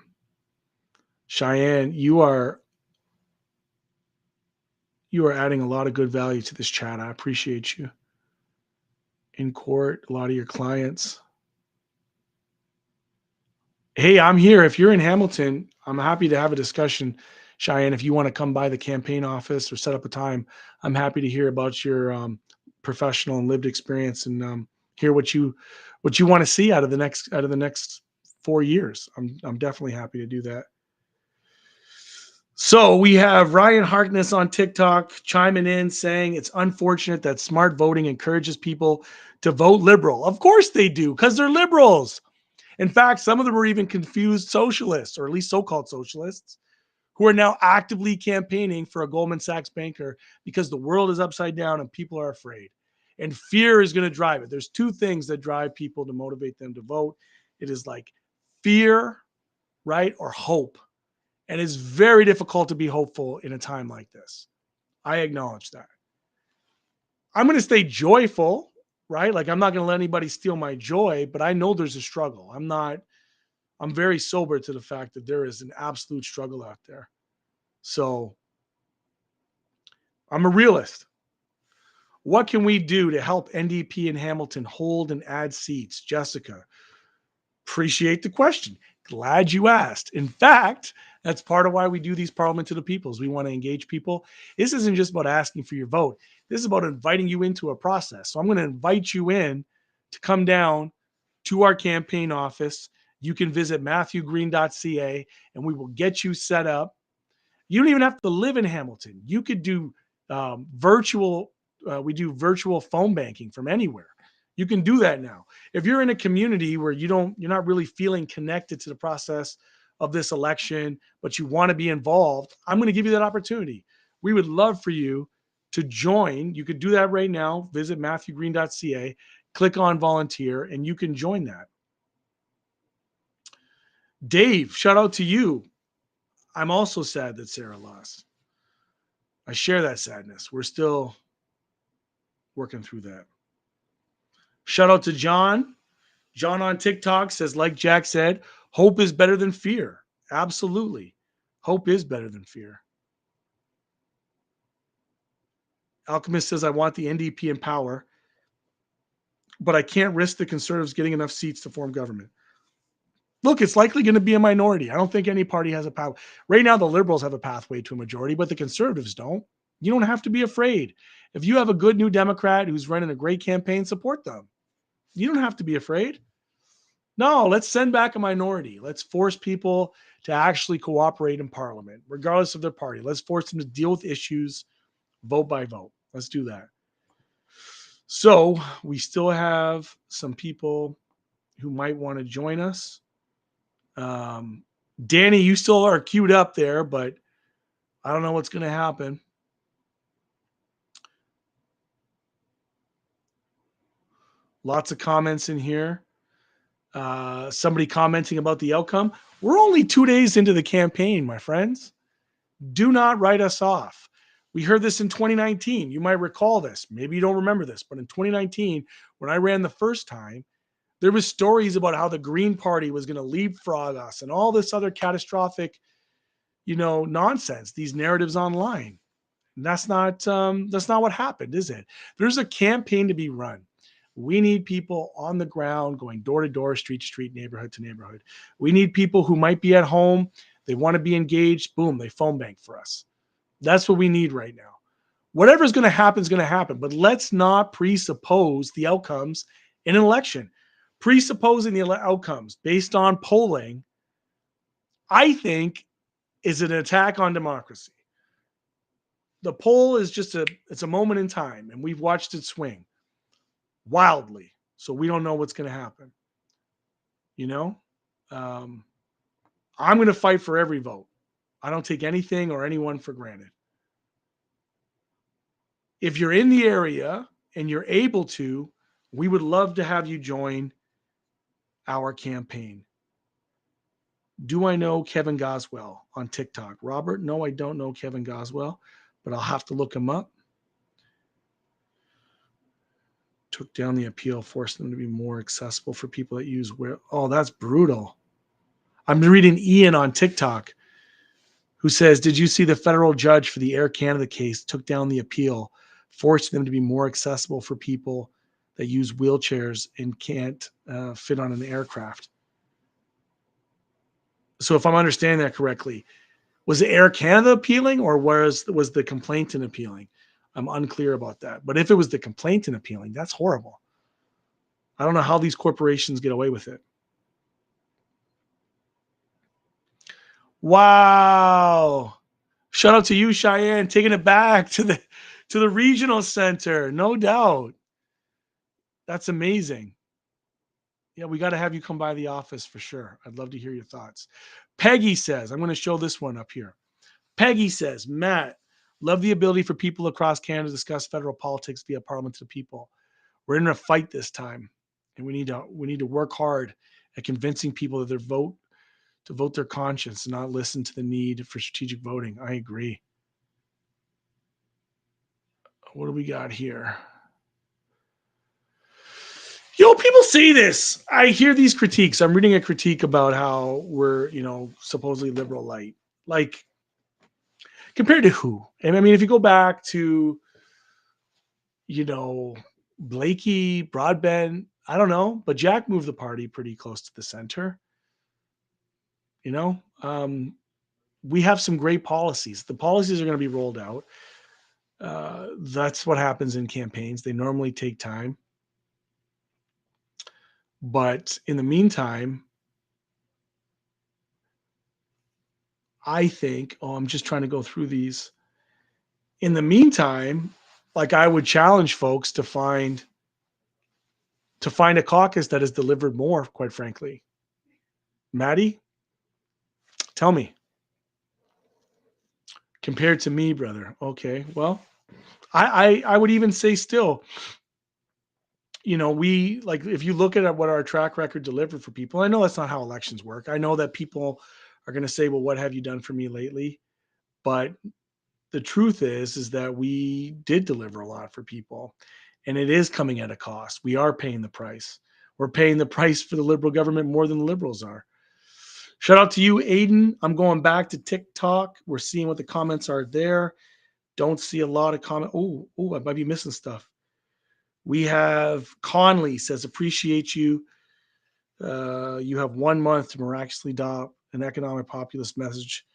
Cheyenne, you are adding a lot of good value to this chat. I appreciate you. In court, a lot of your clients. Hey, I'm here. If you're in Hamilton, I'm happy to have a discussion. Cheyenne, if you want to come by the campaign office or set up a time, I'm happy to hear about your professional and lived experience and hear what you want to see out of the next 4 years. I'm definitely happy to do that. So we have Ryan Harkness on TikTok chiming in saying it's unfortunate that smart voting encourages people to vote liberal. Of course they do, because they're liberals. In fact, some of them are even confused socialists, or at least so-called socialists, who are now actively campaigning for a Goldman Sachs banker because the world is upside down and people are afraid. And fear is going to drive it. There's two things that drive people to motivate them to vote. It is like fear, right, or hope. And it's very difficult to be hopeful in a time like this. I acknowledge that. I'm going to stay joyful, right? Like I'm not going to let anybody steal my joy, but I know there's a struggle. I'm very sober to the fact that there is an absolute struggle out there. So I'm a realist. What can we do to help NDP in Hamilton hold and add seats? Jessica, appreciate the question. Glad you asked. In fact, that's part of why we do these Parliament to the Peoples. We want to engage people. This isn't just about asking for your vote. This is about inviting you into a process. So I'm going to invite you in to come down to our campaign office. You can visit matthewgreen.ca and we will get you set up. You don't even have to live in Hamilton. You could do virtual. We do virtual phone banking from anywhere. You can do that now. If you're in a community where you're not really feeling connected to the process of this election, but you want to be involved, I'm going to give you that opportunity. We would love for you to join. You could do that right now. Visit matthewgreen.ca, click on volunteer, and you can join that. Dave, shout out to you. I'm also sad that Sarah lost. I share that sadness. We're still working through that. Shout out to John. John on TikTok says, like Jack said, hope is better than fear. Absolutely. Hope is better than fear. Alchemist says, I want the NDP in power, but I can't risk the Conservatives getting enough seats to form government. Look, it's likely going to be a minority. I don't think any party has a power. Right now, the Liberals have a pathway to a majority, but the Conservatives don't. You don't have to be afraid. If you have a good new Democrat who's running a great campaign, support them. You don't have to be afraid. No, let's send back a minority. Let's force people to actually cooperate in Parliament, regardless of their party. Let's force them to deal with issues vote by vote. Let's do that. So we still have some people who might want to join us. Danny, you still are queued up there, but I don't know what's going to happen. Lots of comments in here. Somebody commenting about the outcome. We're only 2 days into the campaign, my friends. Do not write us off. We heard this in 2019. You might recall this. Maybe you don't remember this, but in 2019, when I ran the first time, there was stories about how the Green Party was going to leapfrog us and all this other catastrophic, nonsense, these narratives online. And that's not what happened, is it? There's a campaign to be run. We need people on the ground going door to door, street to street, neighborhood to neighborhood. We need people who might be at home. They want to be engaged. Boom, they phone bank for us. That's what we need right now. Whatever's going to happen is going to happen, but let's not presuppose the outcomes in an election. presupposing the outcomes based on polling, I think is an attack on democracy. The poll is just it's a moment in time, and we've watched it swing wildly. So we don't know what's going to happen. You know, I'm going to fight for every vote. I don't take anything or anyone for granted. If you're in the area and you're able to, we would love to have you join our campaign. Do I know Kevin Goswell on TikTok? Robert, no, I don't know Kevin Goswell, but I'll have to look him up. Took down the appeal, forced them to be more accessible for people that use where. Oh, that's brutal. I'm reading Ian on TikTok who says, did you see the federal judge for the Air Canada case took down the appeal, forcing them to be more accessible for people that use wheelchairs and can't fit on an aircraft? So if I'm understanding that correctly, was Air Canada appealing or was the complainant appealing? I'm unclear about that. But if it was the complainant appealing, that's horrible. I don't know how these corporations get away with it. Wow. Shout out to you, Cheyenne, taking it back to the regional center. No doubt. That's amazing. Yeah, we got to have you come by the office for sure. I'd love to hear your thoughts. Peggy says, I'm going to show this one up here. Peggy says, Matt, love the ability for people across Canada to discuss federal politics via Parliament to the people. We're in a fight this time, and we need to work hard at convincing people that vote their conscience and not listen to the need for strategic voting. I agree. What do we got here? People say this. I hear these critiques. I'm reading a critique about how we're, supposedly liberal light. Like, compared to who? And I mean, if you go back to, Blakey, Broadbent, I don't know, but Jack moved the party pretty close to the center. We have some great policies. The policies are going to be rolled out. That's what happens in campaigns. They normally take time. But in the meantime, I think, I'm just trying to go through these. In the meantime, like I would challenge folks to find a caucus that has delivered more, quite frankly. Maddie, tell me. Compared to me, brother. Okay, well, I would even say still, we like if you look at what our track record delivered for people. I know that's not how elections work. I know that people are going to say, well, what have you done for me lately? But the truth is that we did deliver a lot for people, and it is coming at a cost. We are paying the price. We're paying the price for the Liberal government more than the Liberals are. Shout out to you, Aiden. I'm going back to TikTok. We're seeing what the comments are there. Don't see a lot of comment. Oh, I might be missing stuff. We have Conley says, appreciate you. You have 1 month to miraculously adopt an economic populist message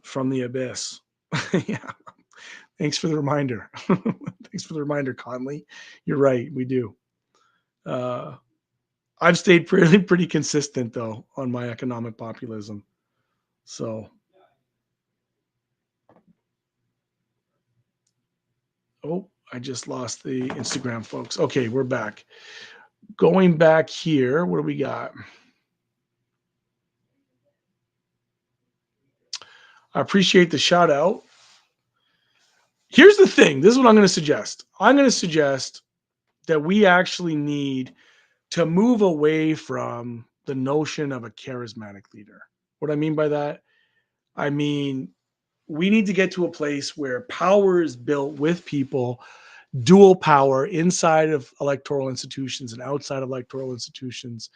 from the abyss. Yeah. Thanks for the reminder. Thanks for the reminder, Conley. You're right. We do. I've stayed pretty consistent, though, on my economic populism. So. Oh, I just lost the Instagram, folks. Okay, we're back. Going back here, what do we got? I appreciate the shout out. Here's the thing. This is what I'm going to suggest. I'm going to suggest that we actually need to move away from the notion of a charismatic leader. What I mean by that, I mean, we need to get to a place where power is built with people, dual power inside of electoral institutions and outside of electoral institutions.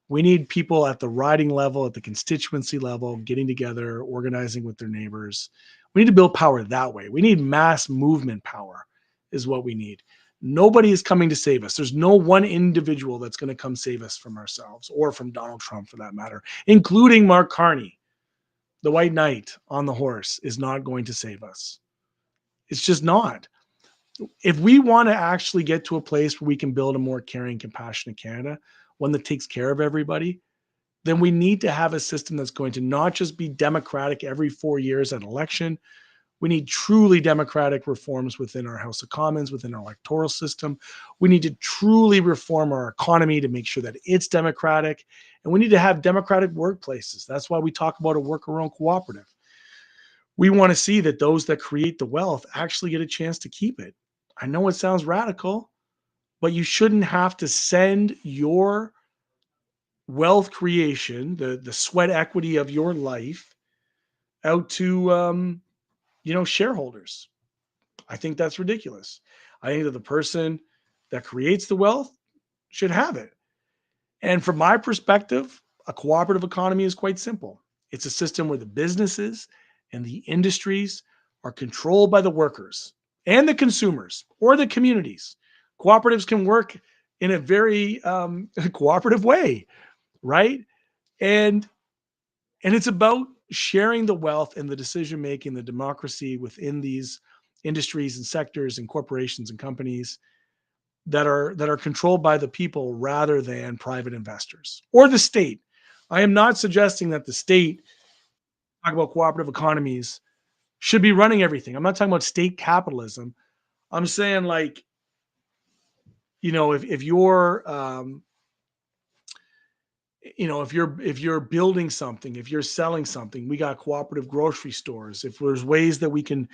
We need people at the riding level, at the constituency level, getting together, organizing with their neighbors. We need to build power that way. We need mass movement power is what we need. Nobody is coming to save us. There's no one individual that's going to come save us from ourselves or from Donald Trump for that matter, including Mark Carney. The white knight on the horse is not going to save us. It's just not. If we want to actually get to a place where we can build a more caring, compassionate Canada, one that takes care of everybody, then we need to have a system that's going to not just be democratic every 4 years at election. We need truly democratic reforms within our House of Commons, within our electoral system. We need to truly reform our economy to make sure that it's democratic. And we need to have democratic workplaces. That's why we talk about a worker owned cooperative. We want to see that those that create the wealth actually get a chance to keep it. I know it sounds radical, but you shouldn't have to send your wealth creation, the sweat equity of your life, out to shareholders. I think that's ridiculous. I think that the person that creates the wealth should have it. And from my perspective, a cooperative economy is quite simple. It's a system where the businesses and the industries are controlled by the workers and the consumers or the communities. Cooperatives can work in a very cooperative way, right? And it's about sharing the wealth and the decision making, the democracy within these industries and sectors and corporations and companies that are controlled by the people rather than private investors or the state. I am not suggesting that the state, talk about cooperative economies, should be running everything. I'm not talking about state capitalism. I'm saying, like, if you're if you're building something, if you're selling something, we got cooperative grocery stores. If there's ways that we can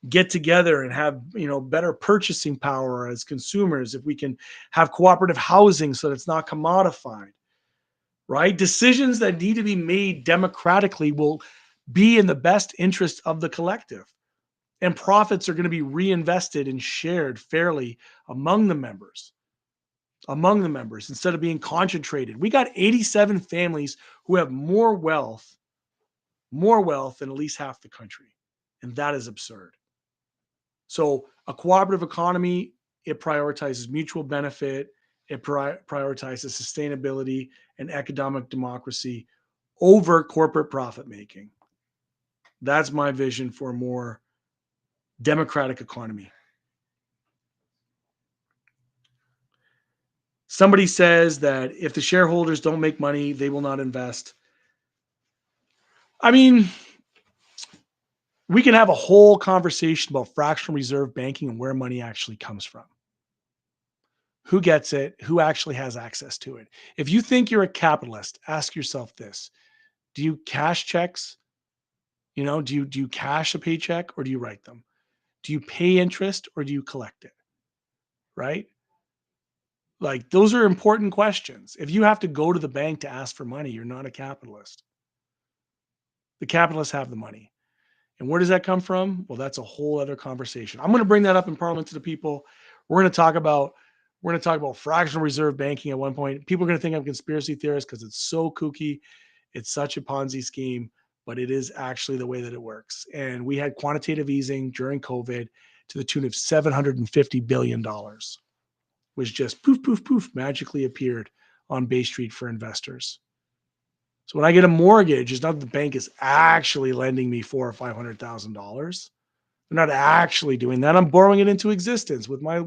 get together and have better purchasing power as consumers, if we can have cooperative housing so that it's not commodified, right? Decisions that need to be made democratically will be in the best interest of the collective, and profits are going to be reinvested and shared fairly among the members instead of being concentrated. We got 87 families who have more wealth than at least half the country, and that is absurd. So a cooperative economy, it prioritizes mutual benefit, it prioritizes sustainability and economic democracy over corporate profit making. That's my vision for a more democratic economy. Somebody says that if the shareholders don't make money, they will not invest. I mean, we can have a whole conversation about fractional reserve banking and where money actually comes from. Who gets it? Who actually has access to it? If you think you're a capitalist, ask yourself this. Do you cash checks? Do you cash a paycheck or do you write them? Do you pay interest or do you collect it? Right? Like, those are important questions. If you have to go to the bank to ask for money, you're not a capitalist. The capitalists have the money. And where does that come from? Well, that's a whole other conversation. I'm going to bring that up in Parliament to the people. We're going to talk about fractional reserve banking at one point. People are going to think I'm a conspiracy theorist because it's so kooky. It's such a Ponzi scheme, but it is actually the way that it works. And we had quantitative easing during COVID to the tune of $750 billion, which just poof, poof, poof, magically appeared on Bay Street for investors. So when I get a mortgage, it's not that the bank is actually lending me $400,000 or $500,000. They're not actually doing that. I'm borrowing it into existence with my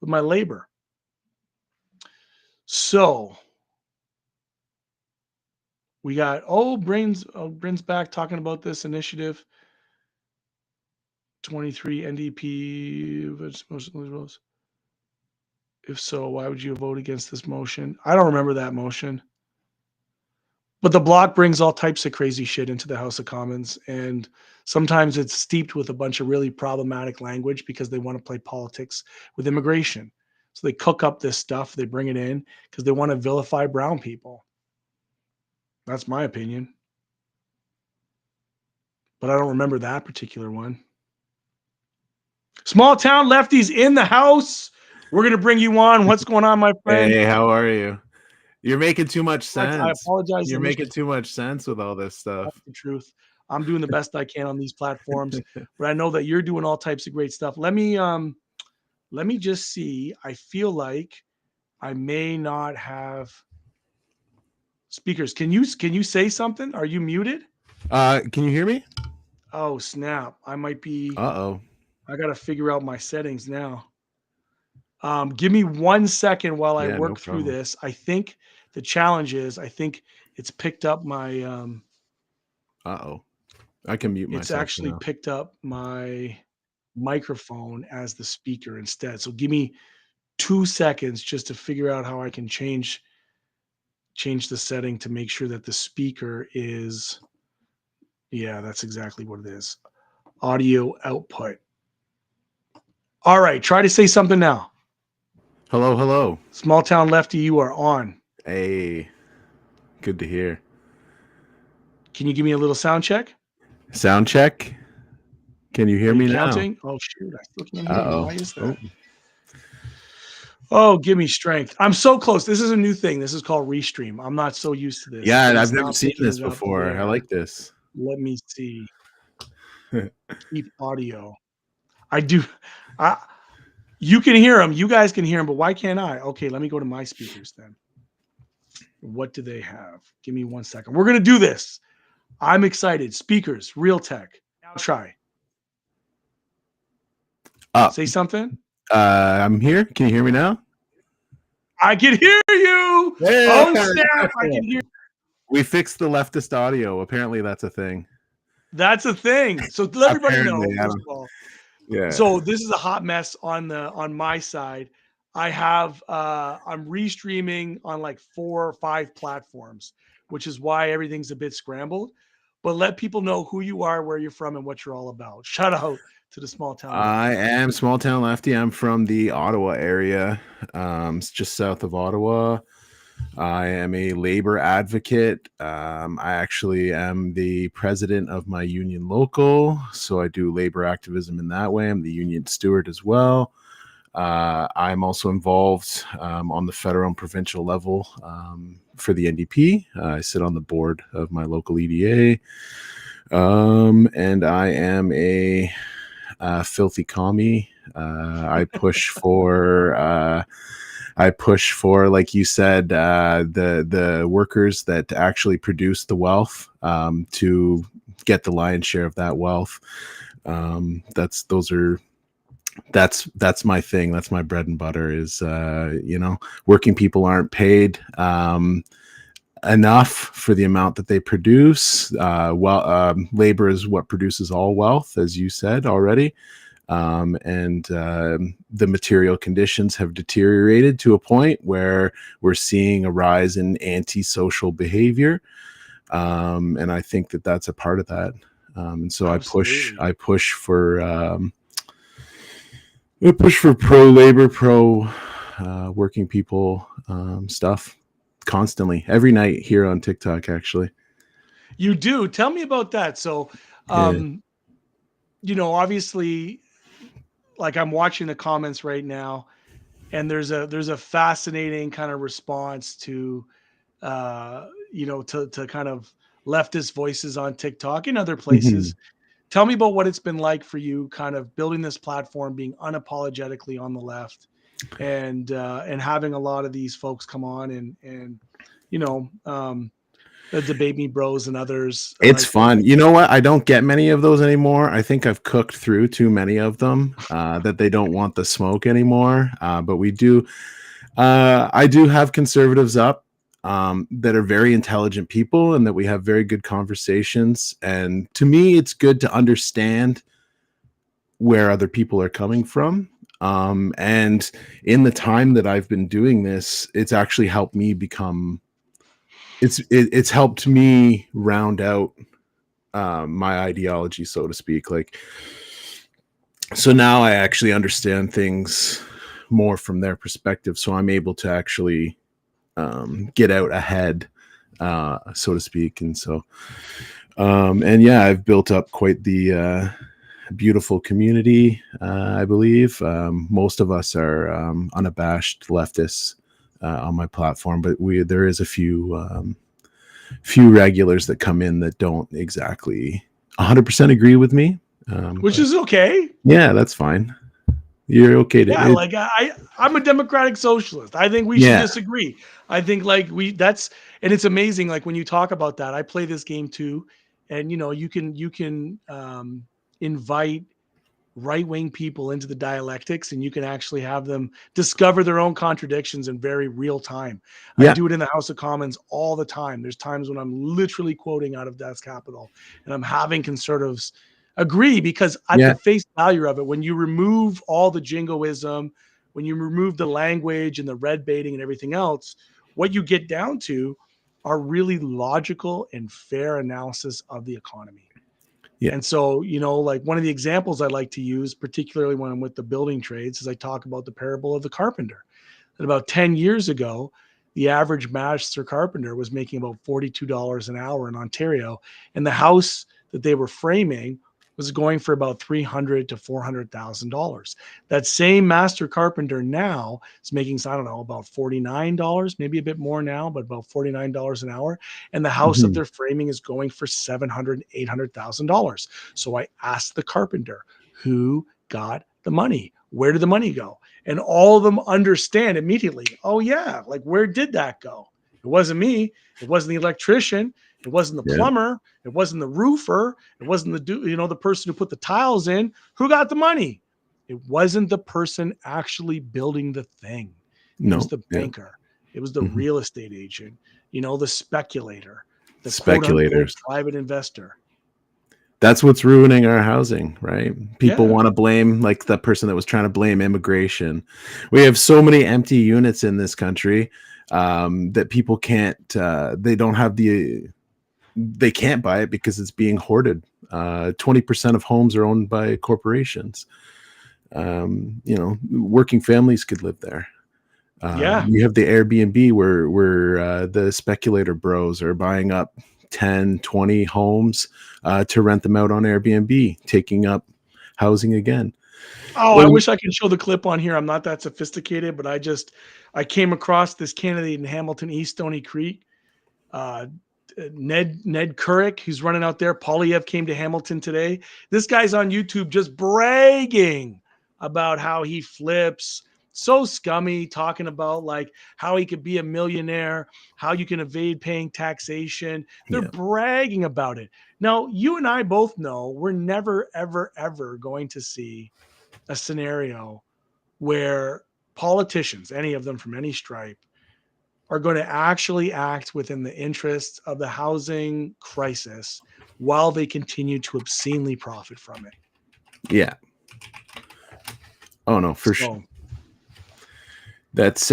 labor. So we got Bryn's back talking about this initiative. 23 NDP. If so, why would you vote against this motion? I don't remember that motion. But the bloc brings all types of crazy shit into the House of Commons, and sometimes it's steeped with a bunch of really problematic language because they want to play politics with immigration. So they cook up this stuff, they bring it in because they want to vilify brown people. That's my opinion. But I don't remember that particular one. Small town lefties in the house. We're going to bring you on. What's going on, my friend? Hey, how are you? You're making too much sense. I apologize. You're making too much sense with all this stuff. That's the truth. I'm doing the best I can on these platforms, but I know that you're doing all types of great stuff. Let me just see. I feel like I may not have speakers. Can you say something? Are you muted? Can you hear me? Oh, snap. I might be. Uh-oh. I got to figure out my settings now. Give me 1 second while I Yeah, no work through problem. this. I think the challenge is I think it's picked up my Uh-oh. I can mute it's myself for actually now. picked up my microphone as the speaker instead. So give me 2 seconds just to figure out how I can change the setting to make sure that the speaker is, yeah, that's exactly what it is. Audio output. All right, try to say something now. Hello, hello. Small town lefty, you are on. Hey, good to hear. Can you give me a little sound check? Sound check. Can you Are hear you me now? counting? Oh shoot, I still can't hear you. Uh-oh. Why is that? Oh, Oh, give me strength. I'm so close. This is a new thing. This is called Restream. I'm not so used to this, yeah, but I've it's never now seen picking this it up before. I there. like this. Let me see. Keep audio. I do. I You can hear them. You guys can hear them, but why can't I? Okay, let me go to my speakers then. What do they have? Give me 1 second. We're gonna do this. I'm excited. Speakers, Realtek. Now try. Up. Say something. I'm here. Can you hear me now? I can hear you. Yeah. Oh snap! I can hear. We fixed the leftist audio. Apparently that's a thing. That's a thing. So let everybody Apparently, know. I First don't. of all, Yeah. so this is a hot mess on my side. I have I'm restreaming on like 4 or 5 platforms, which is why everything's a bit scrambled. But let people know who you are, where you're from, and what you're all about. Shout out to the small town I lefty. am small town lefty. I'm from the Ottawa area, it's just south of Ottawa. I am a labor advocate. I actually am the president of my union local, so I do labor activism in that way. I'm the union steward as well. I'm also involved on the federal and provincial level for the NDP. I sit on the board of my local EDA, and I am a filthy commie. I push for, like you said, the workers that actually produce the wealth to get the lion's share of that wealth. That's my thing. That's my bread and butter. Is working people aren't paid enough for the amount that they produce. Labor is what produces all wealth, as you said already. And the material conditions have deteriorated to a point where we're seeing a rise in antisocial behavior, and I think that that's a part of that. And so Absolutely. I push for pro labor, pro working people stuff constantly every night here on TikTok. Actually, You do. Tell me about that. So, yeah. um, obviously, like I'm watching the comments right now, and there's a fascinating kind of response to to kind of leftist voices on TikTok and other Mhm. places. Tell me about what it's been like for you kind of building this platform, being unapologetically on the left, and having a lot of these folks come on and you know um the debate me bros and others It's like fun. You know what? I don't get many of those anymore. I think I've cooked through too many of them that they don't want the smoke anymore. But we do. I do have conservatives up that are very intelligent people and that we have very good conversations. And to me, it's good to understand where other people are coming from. And in the time that I've been doing this, it's actually helped me become. It's helped me round out my ideology, so to speak. Like, so now I actually understand things more from their perspective, so I'm able to actually get out ahead, so to speak. And so, and yeah, I've built up quite the beautiful community. I believe most of us are unabashed leftists on my platform, but there is a few regulars that come in that don't exactly 100% agree with me. which But is okay. yeah, that's fine. You're okay to Yeah, it. like I'm a democratic socialist. I think we should Yeah. disagree. I think like we that's and it's amazing like when you talk about that. I play this game too, and you can invite right-wing people into the dialectics, and you can actually have them discover their own contradictions in very real time. I Yeah. do it in the House of Commons all the time. There's times when I'm literally quoting out of Das Capital, and I'm having conservatives agree, because at the Yeah. face value of it, when you remove all the jingoism, when you remove the language and the red baiting and everything else, what you get down to are really logical and fair analysis of the economy. Yeah. And so, like one of the examples I like to use, particularly when I'm with the building trades, is I talk about the parable of the carpenter. That about 10 years ago, the average master carpenter was making about $42 an hour in Ontario. And the house that they were framing was going for about $300,000 to $400,000. That same master carpenter now is making, I don't know, about $49, maybe a bit more now, but about $49 an hour. And the house that Mhm. they're framing is going for $700,000, $800,000. So I asked the carpenter, who got the money? Where did the money go? And all of them understand immediately. Oh yeah, like where did that go? It wasn't me. It wasn't the electrician. It wasn't the Yeah. plumber. It wasn't the roofer. It wasn't the person who put the tiles in. Who got the money? It wasn't the person actually building the thing. It was No. the Yeah. banker. It was the Mhm. real estate agent. The speculator, the quote unquote Speculators. private investor. That's what's ruining our housing, right? People Yeah. want to blame, like the person that was trying to blame immigration. We have so many empty units in this country that people can't. They don't have they can't buy it because it's being hoarded. 20% of homes are owned by corporations. Working families could live there. Yeah. You have the Airbnb where the speculator bros are buying up 10, 20 homes to rent them out on Airbnb, taking up housing again. Oh, I Well, wish I could show the clip on here. I'm not that sophisticated, but I came across this candidate in Hamilton East Stony Creek. Uh, Ned Couric, who's running out there. Polyev came to Hamilton today. This guy's on YouTube just bragging about how he flips. So scummy, talking about like how he could be a millionaire, how you can evade paying taxation. They're yeah, bragging about it. Now, you and I both know we're never, ever, ever going to see a scenario where politicians, any of them from any stripe, are going to actually act within the interests of the housing crisis while they continue to obscenely profit from it. yeah. Oh no, for sure. So, That's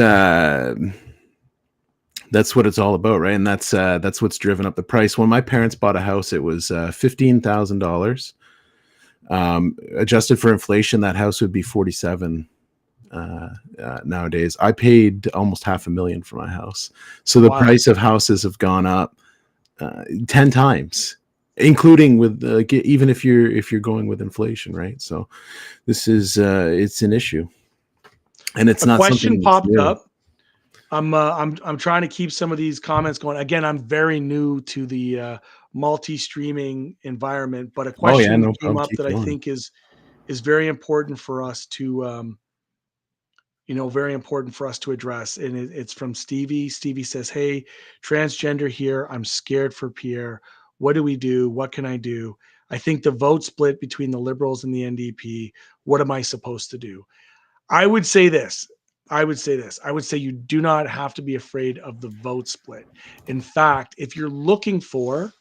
that's what it's all about, right? And that's what's driven up the price. When my parents bought a house, it was $15,000. Adjusted for inflation, that house would be 47 nowadays. I paid almost $500,000 for my house, so the wild. price of houses have gone up 10 times, including with even if you're going with inflation, right? So this is it's an issue, and it's A not question something that's popped new. up. I'm trying to keep some of these comments going. Again, I'm very new to the multi-streaming environment, but a Oh yeah, question no came problem. up Keep that I going. think is very important for us to very important for us to address. And it's from Stevie. Stevie says, "Hey, transgender here. I'm scared for Pierre. What do we do? What can I do? I think the vote split between the Liberals and the NDP. What am I supposed to do?" I would say this. I would say this. I would say you do not have to be afraid of the vote split. In fact, if you're looking for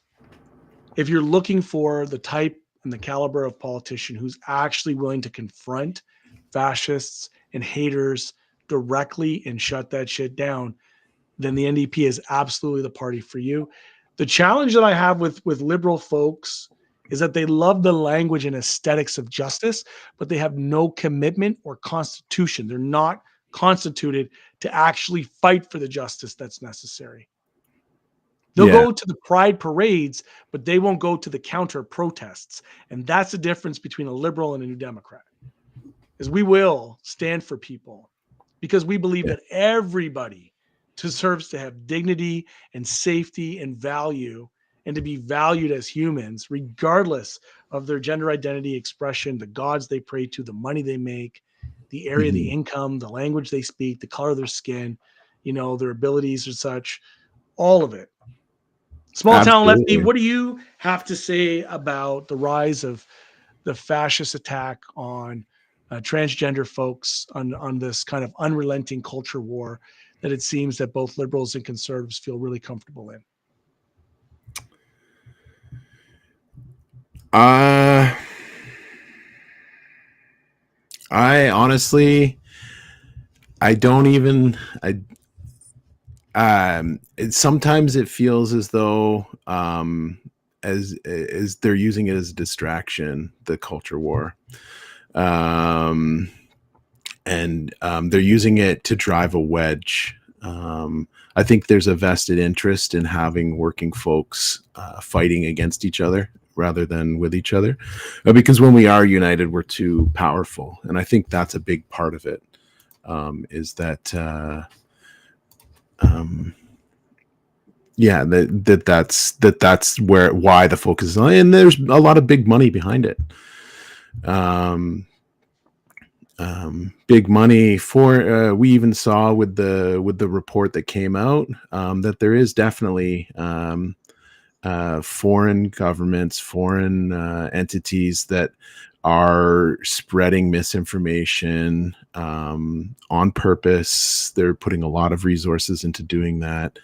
the type and the caliber of politician who's actually willing to confront fascists and haters directly and shut that shit down, then the NDP is absolutely the party for you. The challenge that I have with liberal folks is that they love the language and aesthetics of justice, but they have no commitment or constitution. They're not constituted to actually fight for the justice that's necessary. They'll Yeah, go to the pride parades, but they won't go to the counter protests. And that's the difference between a liberal and a new Democrat. Is we will stand for people because we believe yeah, that everybody deserves to have dignity and safety and value and to be valued as humans, regardless of their gender identity expression, the gods they pray to, the money they make, the area, the mhm, income, the language they speak, the color of their skin, their abilities or such, all of it. Small town lefty, absolutely. what do you have to say about the rise of the fascist attack on transgender folks, on this kind of unrelenting culture war that it seems that both liberals and conservatives feel really comfortable in? I honestly, I don't even. Sometimes it feels as though as they're using it as a distraction, the culture war, and they're using it to drive a wedge. I think there's a vested interest in having working folks fighting against each other rather than with each other, because when we are united, we're too powerful, and I think that's a big part of it. Is that yeah, that's why the focus is on, and there's a lot of big money behind it. Big money for we even saw with the report that came out that there is definitely foreign governments, foreign entities that are spreading misinformation on purpose. They're putting a lot of resources into doing that.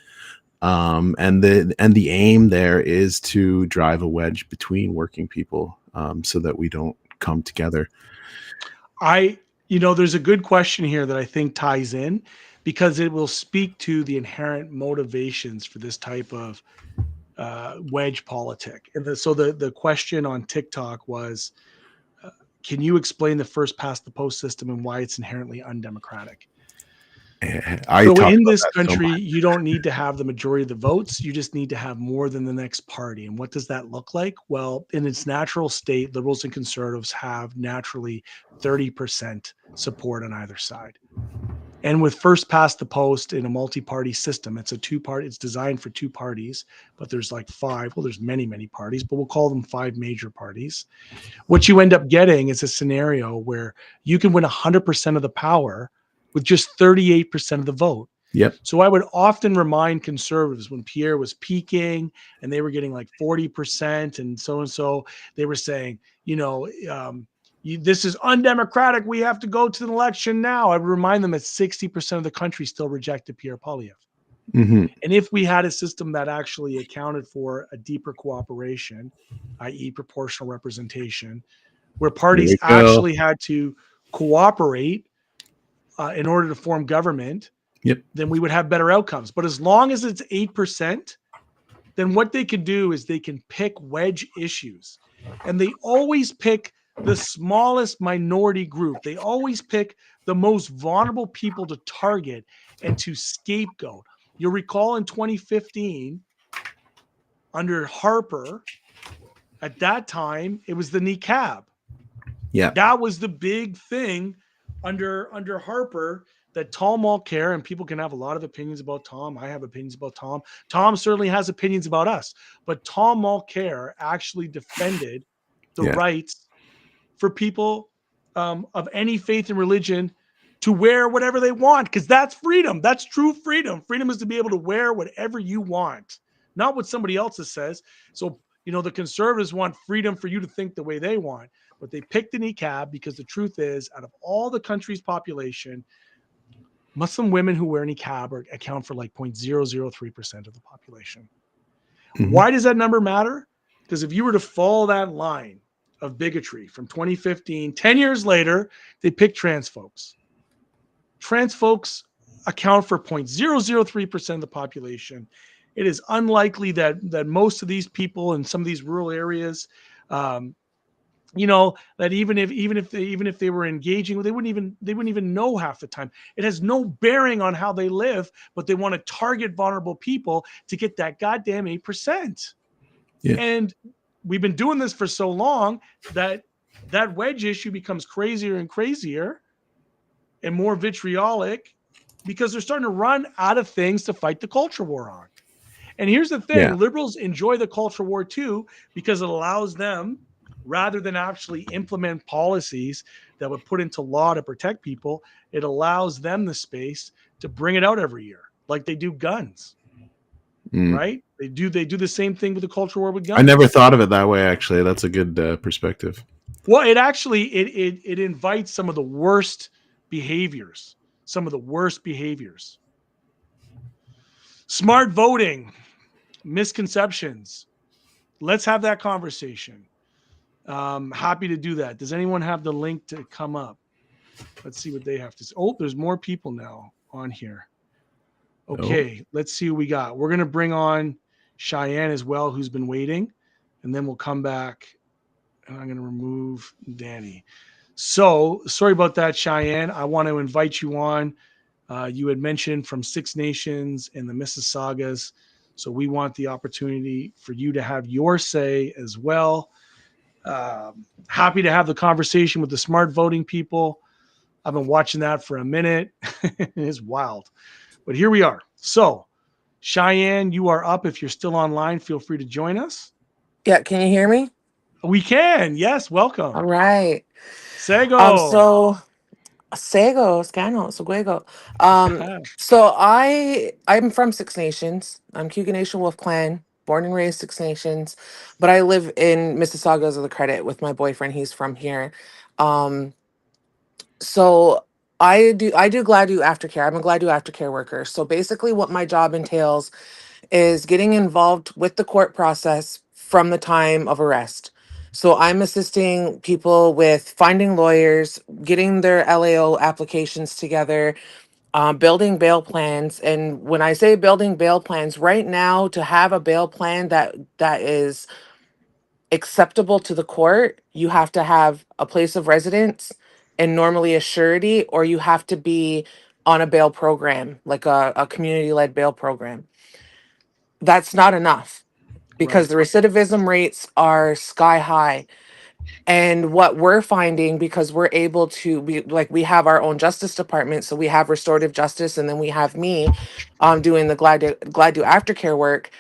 And the aim there is to drive a wedge between working people so that we don't come together. There's a good question here that I think ties in, because it will speak to the inherent motivations for this type of wedge politic. And so the question on TikTok was, can you explain the first past the post system and why it's inherently undemocratic? So in this country, you don't need to have the majority of the votes. You just need to have more than the next party. And what does that look like? Well, in its natural state, liberals and conservatives have naturally 30% support on either side. And with first past the post in a multi-party system, it's designed for two parties, but there's like five. Well, there's many, many parties, but we'll call them five major parties. What you end up getting is a scenario where you can win 100% of the power with just 38% of the vote. Yep. So I would often remind conservatives, when Pierre was peaking and they were getting like 40% and so, they were saying, this is undemocratic. We have to go to an election now. I would remind them that 60% of the country still rejected Pierre Poilievre. Mm-hmm. And if we had a system that actually accounted for a deeper cooperation, i.e. proportional representation, where parties actually had to cooperate in order to form government, then we would have better outcomes. But as long as it's 8%, then what they can do is they can pick wedge issues. And they always pick the smallest minority group. They always pick the most vulnerable people to target and to scapegoat. You'll recall in 2015, under Harper, at that time, it was the niqab. Yeah. That was the big thing under Harper, that Tom Mulcair, and people can have a lot of opinions about Tom. I have opinions about Tom. Tom certainly has opinions about us. But Tom Mulcair actually defended the rights for people of any faith and religion to wear whatever they want, because that's freedom. That's true freedom. Freedom is to be able to wear whatever you want, not what somebody else says. So, the conservatives want freedom for you to think the way they want, but they picked the niqab because the truth is, out of all the country's population, Muslim women who wear niqab account for like 0.003% of the population. Mm-hmm. Why does that number matter? Because if you were to follow that line of bigotry from 2015, 10 years later, they pick trans folks. Trans folks account for 0.003% of the population. It is unlikely that most of these people in some of these rural areas, that even if they were engaging, they wouldn't even know half the time. It has no bearing on how they live, but they want to target vulnerable people to get that goddamn 8%. Yeah. And we've been doing this for so long that wedge issue becomes crazier and crazier and more vitriolic, because they're starting to run out of things to fight the culture war on. And here's the thing, liberals enjoy the culture war too, because it allows them, rather than actually implement policies that would put into law to protect people, it allows them the space to bring it out every year, like they do guns. Right? They do the same thing with the culture war with guns. I never thought of it that way, actually. That's a good perspective. Well, it actually it invites some of the worst behaviors. Some of the worst behaviors. Smart voting, misconceptions. Let's have that conversation. Happy to do that. Does anyone have the link to come up? Let's see what they have to say. Oh, there's more people now on here. Oh, Okay, let's see what we got. We're gonna bring on Cheyenne as well, who's been waiting, and then we'll come back and I'm gonna remove Danny. So sorry about that, Cheyenne. I want to invite you on. You had mentioned from Six Nations and the Mississaugas. So we want the opportunity for you to have your say as well. Happy to have the conversation with the smart voting people. I've been watching that for a minute. It's wild. But here we are. So, Cheyenne, you are up. If you're still online, feel free to join us. Yeah, can you hear me? We can. Yes. All Welcome. right. Sego. So Sego, Scano, Seguego. So I'm from Six Nations. I'm Cuga Nation Wolf Clan, born and raised Six Nations, but I live in Mississaugas of the Credit with my boyfriend. He's from here. Um, so I do Gladu aftercare. I'm a Gladu aftercare worker. So basically what my job entails is getting involved with the court process from the time of arrest. So I'm assisting people with finding lawyers, getting their LAO applications together, building bail plans. And when I say building bail plans, right now to have a bail plan that is acceptable to the court, you have to have a place of residence and normally a surety, or you have to be on a bail program, like a community led bail program. That's not enough because Right. the recidivism rates are sky high. And what we're finding, because we're able to we have our own justice department, so we have restorative justice, and then we have me doing the glad do aftercare work.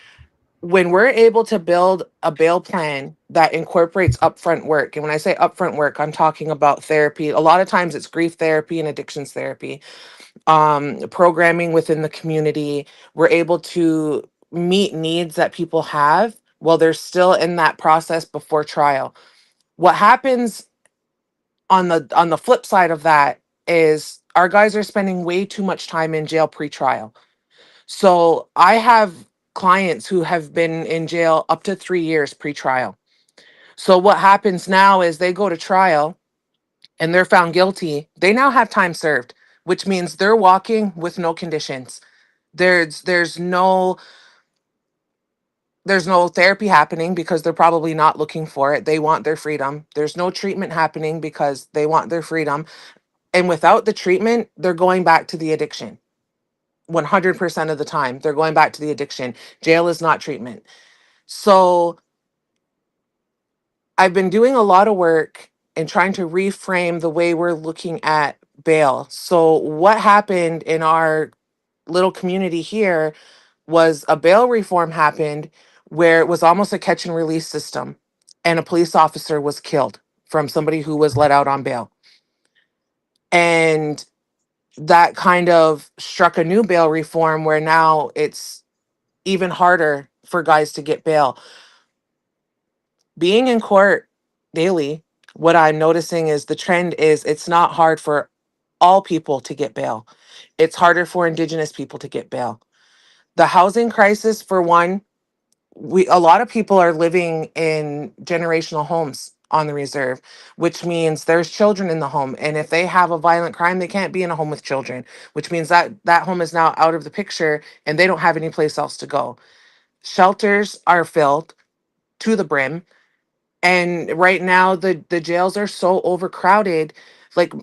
When we're able to build a bail plan that incorporates upfront work, and when I say upfront work, I'm talking about therapy. A lot of times it's grief therapy and addictions therapy, programming within the community. We're able to meet needs that people have while they're still in that process before trial. What happens on the flip side of that is our guys are spending way too much time in jail pre-trial. So I have clients who have been in jail up to 3 years pre-trial. So what happens now is they go to trial and they're found guilty. They now have time served, which means they're walking with no conditions. There's there's no therapy happening because they're probably not looking for it. They want their freedom. There's no treatment happening because they want their freedom. And without the treatment, they're going back to the addiction. 100% of the time, they're going back to the addiction. Jail is not treatment. So I've been doing a lot of work and trying to reframe the way we're looking at bail. So, what happened in our little community here was a bail reform happened where it was almost a catch and release system, and a police officer was killed from somebody who was let out on bail. And that kind of struck a new bail reform where now it's even harder for guys to get bail. Being in court daily, what I'm noticing is the trend is it's not hard for all people to get bail. It's harder for indigenous people to get bail. The housing crisis, for one, we a lot of people are living in generational homes on the reserve, which means there's children in the home, and if they have a violent crime, they can't be in a home with children, which means that that home is now out of the picture and they don't have any place else to go. Shelters are filled to the brim, and right now the jails are so overcrowded. Like,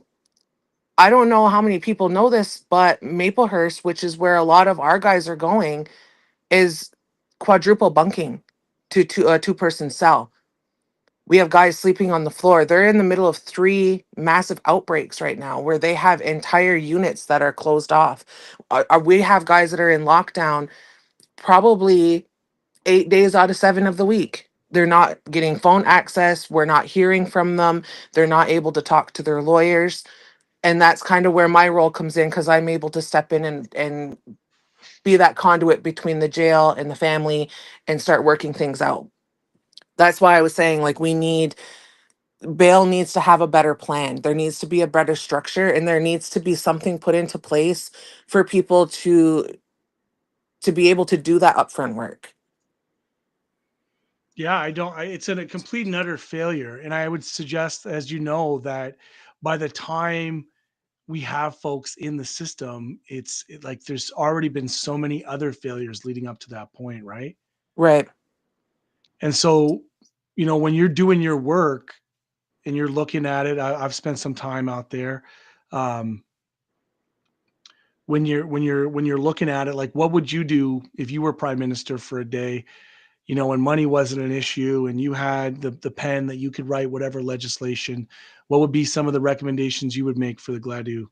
I don't know how many people know this, but Maplehurst, which is where a lot of our guys are going, is quadruple bunking to a two-person cell. We have guys sleeping on the floor. They're in the middle of three massive outbreaks right now where they have entire units that are closed off. We have guys that are in lockdown probably 8 days out of 7 of the week. They're not getting phone access. We're not hearing from them. They're not able to talk to their lawyers. And that's kind of where my role comes in, because I'm able to step in and be that conduit between the jail and the family and start working things out. That's why I was saying, like, we need bail needs to have a better plan. There needs to be a better structure, and there needs to be something put into place for people to be able to do that upfront work. Yeah, I don't. It's a complete and utter failure, and I would suggest, as you know, that by the time we have folks in the system, like there's already been so many other failures leading up to that point, right? Right. And so, when you're doing your work and you're looking at it, I've spent some time out there. Um, when you're looking at it, like, what would you do if you were prime minister for a day? When money wasn't an issue and you had the pen that you could write whatever legislation, what would be some of the recommendations you would make for the GLADU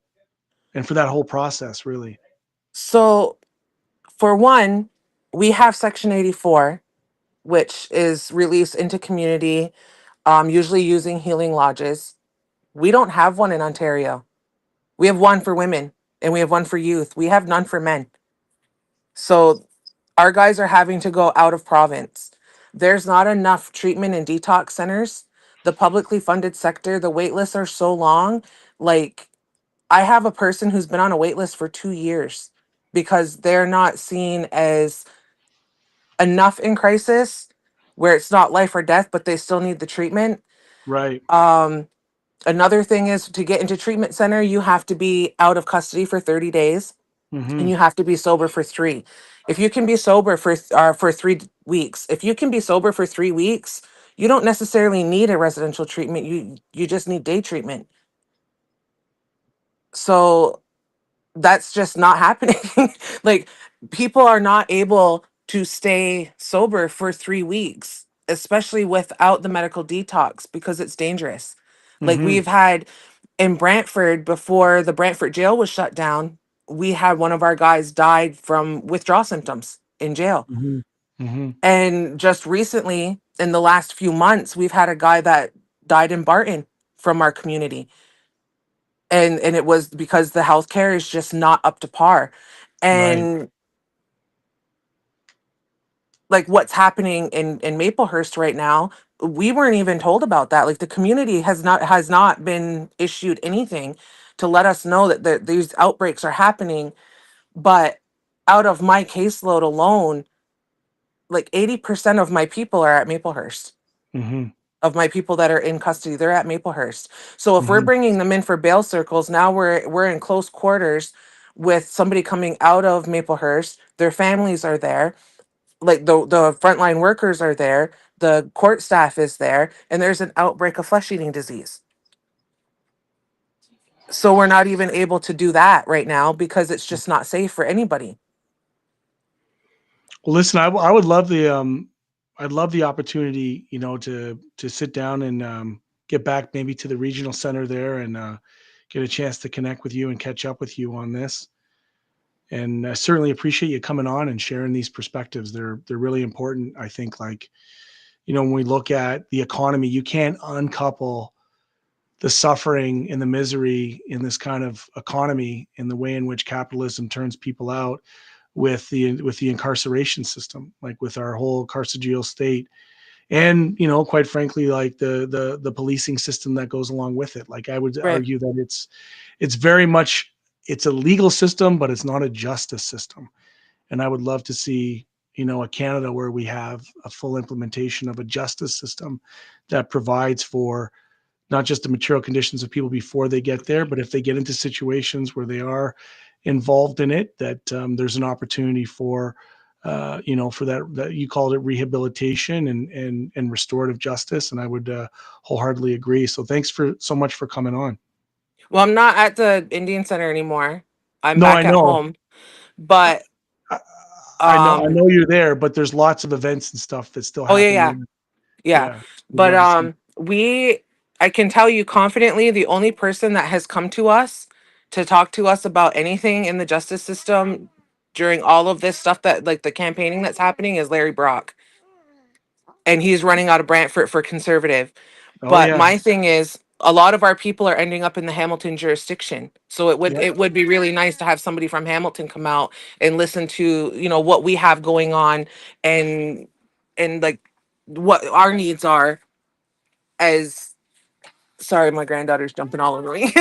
and for that whole process, really? So, for one, we have Section 84, which is released into community, usually using healing lodges. We don't have one in Ontario. We have one for women and we have one for youth. We have none for men. So our guys are having to go out of province. There's not enough treatment and detox centers. The publicly funded sector, the wait lists are so long. Like, I have a person who's been on a wait list for 2 years because they're not seen as enough in crisis where it's not life or death, but they still need the treatment. Right. Um, Another thing is, to get into treatment center, you have to be out of custody for 30 days and Hmm. you have to be sober for 3. If you can be sober for 3 weeks, if you can be sober for 3 weeks, you don't necessarily need a residential treatment. You just need day treatment. So that's just not happening. Like, people are not able to stay sober for 3 weeks, especially without the medical detox, because it's dangerous. Like, Hmm. we've had in Brantford, before the Brantford jail was shut down, we had one of our guys died from withdrawal symptoms in jail. Hmm. Hmm. And just recently, in the last few months, we've had a guy that died in Barton from our community, and it was because the healthcare is just not up to par. Right. And like, what's happening in Maplehurst right now, we weren't even told about that. Like, the community has not been issued anything to let us know that these outbreaks are happening. But out of my caseload alone, like 80% of my people are at Maplehurst. Hmm. Of my people that are in custody, they're at Maplehurst. So if we're Hmm. bringing them in for bail circles, now we're in close quarters with somebody coming out of Maplehurst. Their families are there, like the frontline workers are there, the court staff is there, and there's an outbreak of flesh eating disease. So we're not even able to do that right now because it's just not safe for anybody. Well, listen, I would love I'd love the opportunity, to sit down and get back maybe to the regional center there and get a chance to connect with you and catch up with you on this. And I certainly appreciate you coming on and sharing these perspectives. They're really important. I think, like, when we look at the economy, you can't uncouple the suffering and the misery in this kind of economy and the way in which capitalism turns people out with the incarceration system, like with our whole carceral state, and quite frankly, like the policing system that goes along with it. Like, I would Right. argue that it's very much, it's a legal system, but it's not a justice system. And I would love to see, a Canada where we have a full implementation of a justice system that provides for not just the material conditions of people before they get there, but if they get into situations where they are involved in it, that there's an opportunity for, for that you called it rehabilitation and restorative justice. And I would wholeheartedly agree. So thanks for so much for coming on. Well, I'm not at the Indian Center anymore. I'm No, I back at know. home. But I, I um know you're there, but there's lots of events and stuff that still oh, yeah, happen yeah. there. Yeah. Yeah, would But love to see. we I can tell you confidently, the only person that has come to us to talk to us about anything in the justice system during all of this stuff, that like the campaigning that's happening, is Larry Brock. And he's running out of Brantford for conservative. Oh But yeah, my thing is, a lot of our people are ending up in the Hamilton jurisdiction. So it would yeah. it would be really nice to have somebody from Hamilton come out and listen to, what we have going on, and like what our needs are as sorry, my granddaughter's jumping all over me.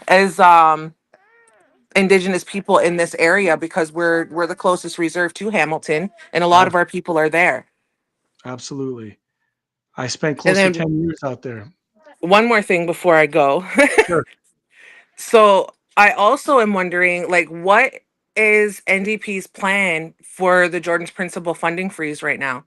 As Indigenous people in this area, because we're the closest reserve to Hamilton, and a lot of our people are there. Absolutely. I spent And close to then 10 years out there. one more thing before I go. Sure. So I also am wondering, like, what is NDP's plan for the Jordan's Principle funding freeze right now?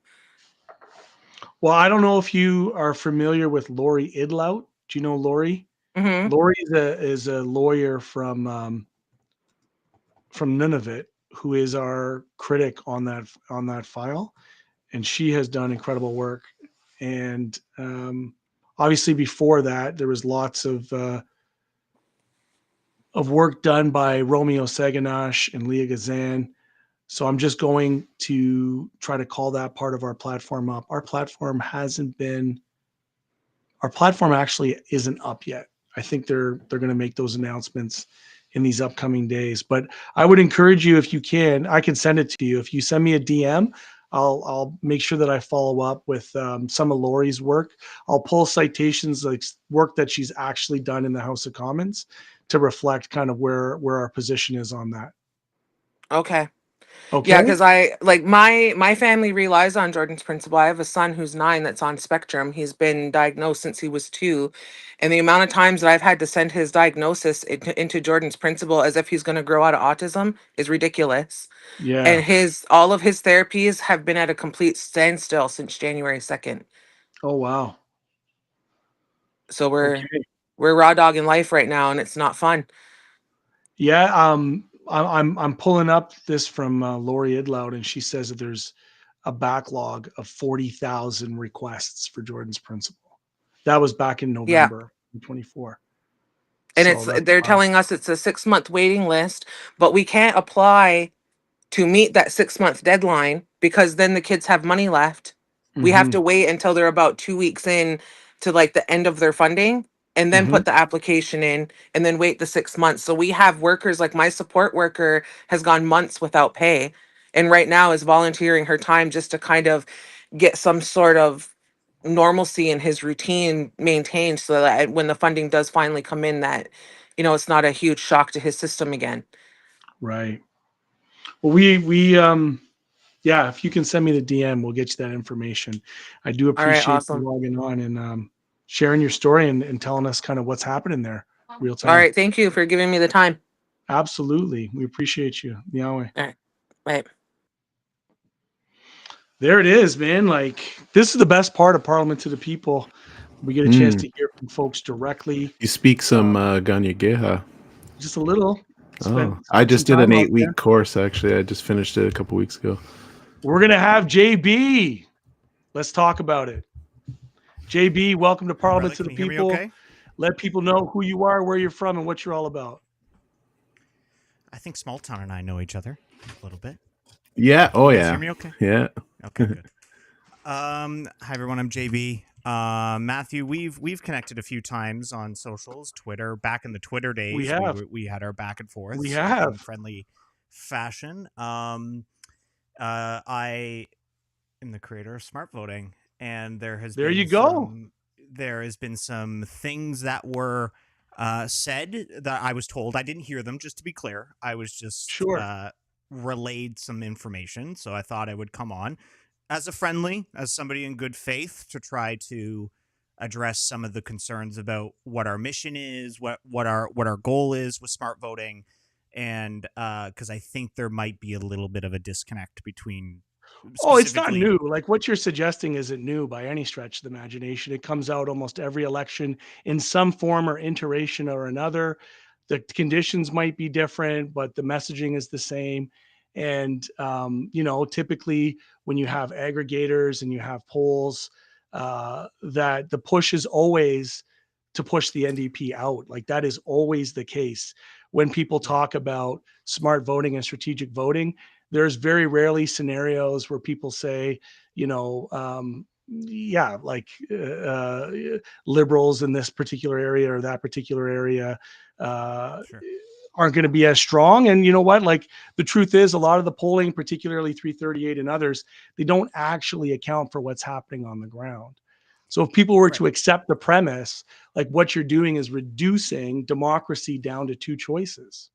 Well, I don't know if you are familiar with Lori Idlout. Do you know Lori? Mm-hmm. Lori is a lawyer from Nunavut who is our critic on that file, and she has done incredible work. And obviously, before that, there was lots of work done by Romeo Saganash and Leah Gazan. So I'm just going to try to call that part of our platform up. Our platform actually isn't up yet. I think they're going to make those announcements in these upcoming days. But I would encourage you, if you can, I can send it to you. If you send me a DM, I'll make sure that I follow up with some of Lori's work. I'll pull citations, like work that she's actually done in the House of Commons, to reflect kind of where our position is on that. Okay. Okay. Yeah, because I like my family relies on Jordan's Principle. I have a son who's 9 that's on spectrum. He's been diagnosed since he was 2, and the amount of times that I've had to send his diagnosis into Jordan's Principle as if he's going to grow out of autism is ridiculous. Yeah. And his all of his therapies have been at a complete standstill since January 2nd. Oh wow. So Okay. we're raw dogging life right now, and it's not fun. Yeah. I'm pulling up this from Lori Idlout, and she says that there's a backlog of 40,000 requests for Jordan's Principle. That was back in Yeah. November 2024. And So that's they're wow. telling us it's a 6-month waiting list, but we can't apply to meet that 6-month deadline because then the kids have money left. We have Mm-hmm. to wait until they're about 2 weeks in to like the end of their funding and then Mm-hmm. put the application in and then wait the 6 months. So we have workers, like my support worker has gone months without pay and right now is volunteering her time just to kind of get some sort of normalcy in his routine maintained so that when the funding does finally come in, that it's not a huge shock to his system again. Right. Well, we yeah, if you can send me the DM, we'll get you that information. I do All right, appreciate you awesome. logging on and sharing your story and telling us kind of what's happening there real All time. right, thank you for giving me the time. Absolutely. We appreciate you. Yahweh. All right. Right. There it is, man. Like, this is the best part of Parliament to the People. We get a chance to hear from folks directly. You speak some Ganyageha. Just a little. I just did an 8-week there. course, actually. I just finished it a couple weeks ago. We're going to have JB. Let's talk about it. JB, welcome to Parliament to the People. Okay? Let people know who you are, where you're from, and what you're all about. I think Small Town and I know each other a little bit. Yeah. Oh, You yeah. hear me okay? Yeah. Okay, good. Hi everyone, I'm JB. Matthew, we've connected a few times on socials, Twitter, back in the Twitter days. We have. We had our back and forth. We in have. friendly fashion. I am the creator of Smart Voting, and there has been some things that were said that I was told. I didn't hear them, just to be clear. I was just relayed some information, so I thought I would come on as somebody in good faith to try to address some of the concerns about what our mission is, what our goal is with Smart Voting, and because I think there might be a little bit of a disconnect between. Oh, it's not new. Like, what you're suggesting isn't new by any stretch of the imagination. It comes out almost every election in some form or iteration or another. The conditions might be different, but the messaging is the same. And typically when you have aggregators and you have polls, that the push is always to push the NDP out. Like, that is always the case. When people talk about smart voting and strategic voting, there's very rarely scenarios where people say, liberals in this particular area or that particular area aren't going to be as strong. And you know what? Like, the truth is, a lot of the polling, particularly 338 and others, they don't actually account for what's happening on the ground. So if people were Right. to accept the premise, like what you're doing is reducing democracy down to two choices.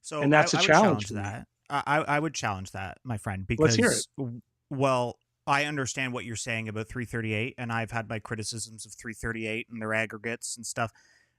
So And that's a I would challenge challenge for me. that. I would challenge that, my friend, Let's hear it. because well, I understand what you're saying about 338, and I've had my criticisms of 338 and their aggregates and stuff.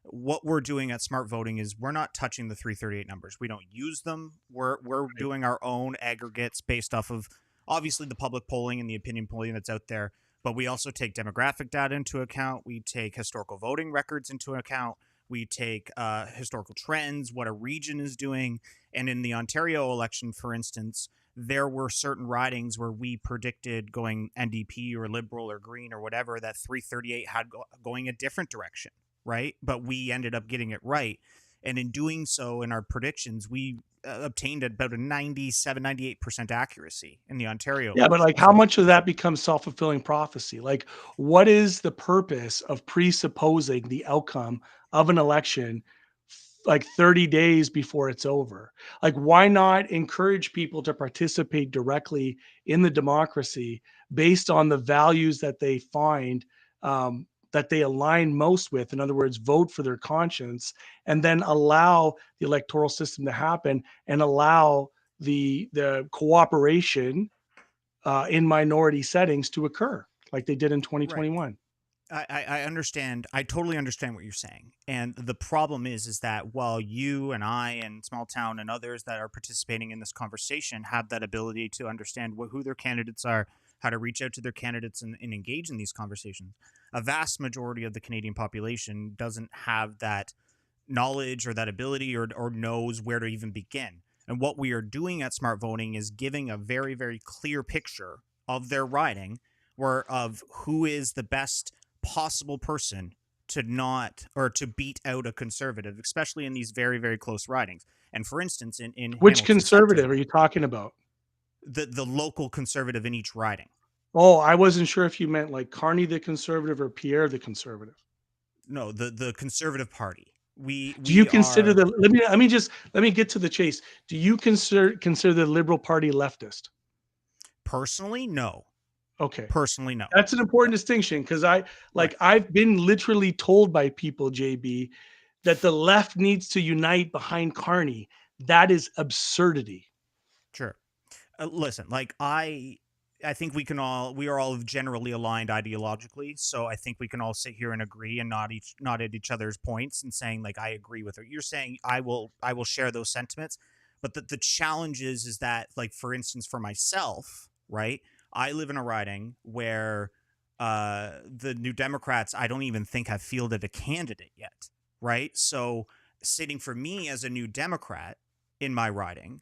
What we're doing at Smart Voting is we're not touching the 338 numbers. We don't use them. We're doing our own aggregates based off of obviously the public polling and the opinion polling that's out there, but we also take demographic data into account. We take historical voting records into account. We take historical trends, what a region is doing. And in the Ontario election, for instance, there were certain ridings where we predicted going NDP or Liberal or Green or whatever that 338 had going a different direction, right? But we ended up getting it right. And in doing so, in our predictions, we obtained about a 97, 98% accuracy in the Ontario Yeah, but election. like how much of that becomes self-fulfilling prophecy? Like, what is the purpose of presupposing the outcome of an election like 30 days before it's over? Like, why not encourage people to participate directly in the democracy based on the values that they find that they align most with? In other words, vote for their conscience, and then allow the electoral system to happen and allow the cooperation in minority settings to occur like they did in Right. 2021. I understand. I totally understand what you're saying. And the problem is that while you and I and Small Town and others that are participating in this conversation have that ability to understand who their candidates are, how to reach out to their candidates and engage in these conversations, a vast majority of the Canadian population doesn't have that knowledge or that ability or knows where to even begin. And what we are doing at Smart Voting is giving a very, very clear picture of their riding, where of who is the best possible person to not or to beat out a conservative, especially in these very, very close ridings. And for instance, in Which Hamilton conservative Center, are you talking about? the local conservative in each riding. Oh, I wasn't sure if you meant like Carney the conservative or Pierre the conservative. No, the Conservative Party. Do you We consider are let me get to the chase. Do you consider the Liberal Party leftist? personally no. Okay. Personally no. That's an important distinction because Right. I've been literally told by people, JB, that the left needs to unite behind Carney. That is absurdity. Sure. Listen, like I think we are all generally aligned ideologically, so I think we can all sit here and agree and not at each other's points and saying like I agree with what you're saying. I will share those sentiments, but the challenge is that, like, for instance, for myself, right? I live in a riding where the New Democrats I don't even think have fielded a candidate yet, right? So sitting for me as a New Democrat in my riding,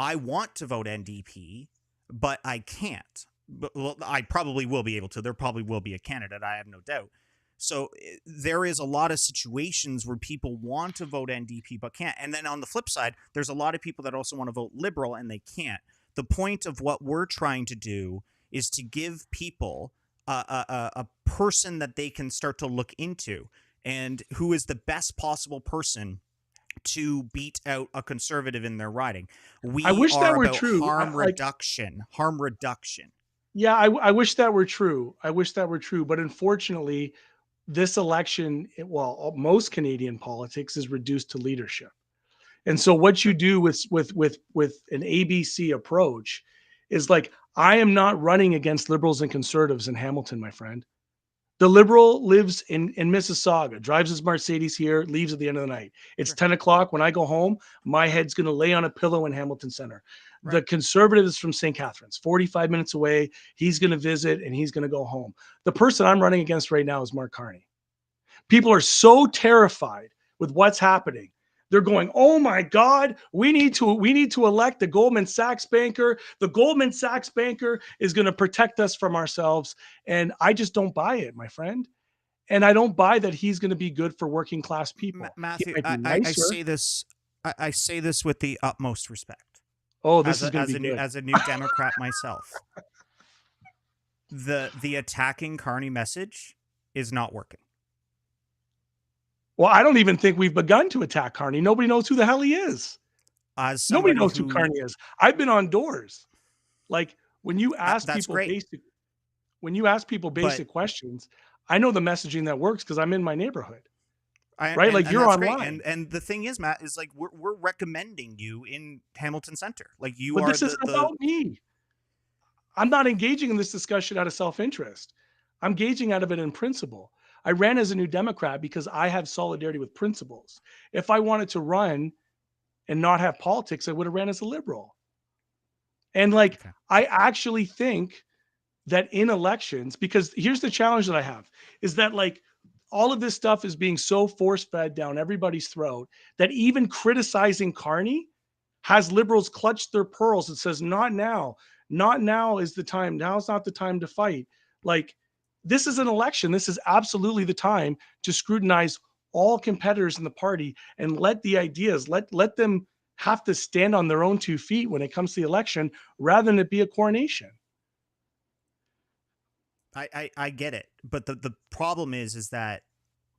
I want to vote NDP, but I can't. But well, I probably will be able to. There probably will be a candidate, I have no doubt. So there is a lot of situations where people want to vote NDP but can't. And then on the flip side, there's a lot of people that also want to vote Liberal and they can't. The point of what we're trying to do is to give people a person that they can start to look into and who is the best possible person to beat out a conservative in their riding. We I wish that are were about true. harm reduction. Harm reduction. Yeah, I wish that were true. I wish that were true. But unfortunately, this election, most Canadian politics is reduced to leadership. And so what you Sure. do with an ABC approach is like, I am not running against liberals and conservatives in Hamilton, my friend. The liberal lives in Mississauga, drives his Mercedes here, leaves at the end of the night. It's Sure. 10 o'clock. When I go home, my head's going to lay on a pillow in Hamilton Center. Right. The conservative is from St. Catharines, 45 minutes away. He's going to visit and he's going to go home. The person I'm running against right now is Mark Carney. People are so terrified with what's happening. They're going, oh my God, we need to elect the Goldman Sachs banker. The Goldman Sachs banker is going to protect us from ourselves. And I just don't buy it, my friend. And I don't buy that he's going to be good for working class people. Matthew, He might be I nicer. say this. I say this with the utmost respect. Oh, this is going to be good. As a new Democrat myself. The attacking Carney message is not working. Well, I don't even think we've begun to attack Carney. Nobody knows who the hell he is. Nobody knows who Carney is. I've been on doors. Like when you ask that's people great. basically, when you ask people basic questions, I know the messaging that works because I'm in my neighborhood. Right? Like you're online. And the thing is, Matt, is like we're recommending you in Hamilton Center. Like you but are this isn't about me. I'm not engaging in this discussion out of self-interest. I'm engaging out of it in principle. I ran as a New Democrat because I have solidarity with principles. If I wanted to run and not have politics, I would have ran as a liberal. And like, I actually think that in elections, because here's the challenge that I have, is that like all of this stuff is being so force-fed down everybody's throat that even criticizing Carney has liberals clutch their pearls and says, not now. Not now is the time. Now's not the time to fight. Like, this is an election. This is absolutely the time to scrutinize all competitors in the party and let the ideas, let them have to stand on their own 2 feet when it comes to the election rather than it be a coronation. I get it. But the problem is that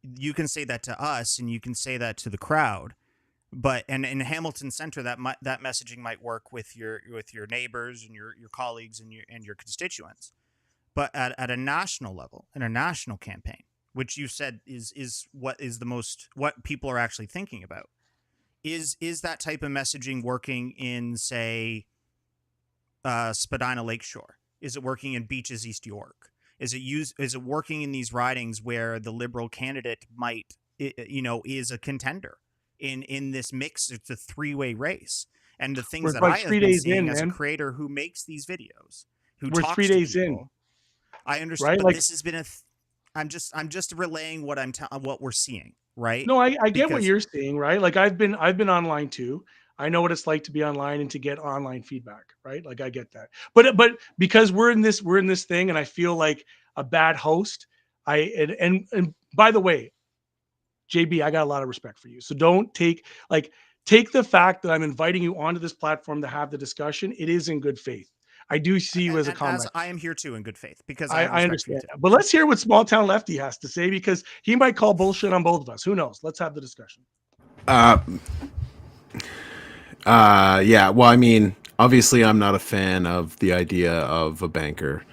you can say that to us and you can say that to the crowd. But and in Hamilton Center, that messaging might work with your neighbors and your colleagues and your constituents. But at a national level, in a national campaign, which you said is what is the most what people are actually thinking about, is that type of messaging working in, say, Spadina Lakeshore? Is it working in Beaches, East York? Is it working in these ridings where the Liberal candidate might, is a contender? In this mix, it's a 3-way race. And the things that I have been seeing as a creator who makes these videos, who talks 3 days to people, in. I understand, right? But like, this has been I'm just relaying what we're seeing, right? No, I get what you're saying, right? Like I've been online too. I know what it's like to be online and to get online feedback, right? Like I get that. But because we're in this thing and I feel like a bad host, and by the way, JB, I got a lot of respect for you. So don't take the fact that I'm inviting you onto this platform to have the discussion. It is in good faith. I do see you as a comrade. I am here too in good faith because I understand. But let's hear what Small Town Lefty has to say because he might call bullshit on both of us. Who knows? Let's have the discussion. Yeah. Well, I mean, obviously, I'm not a fan of the idea of a banker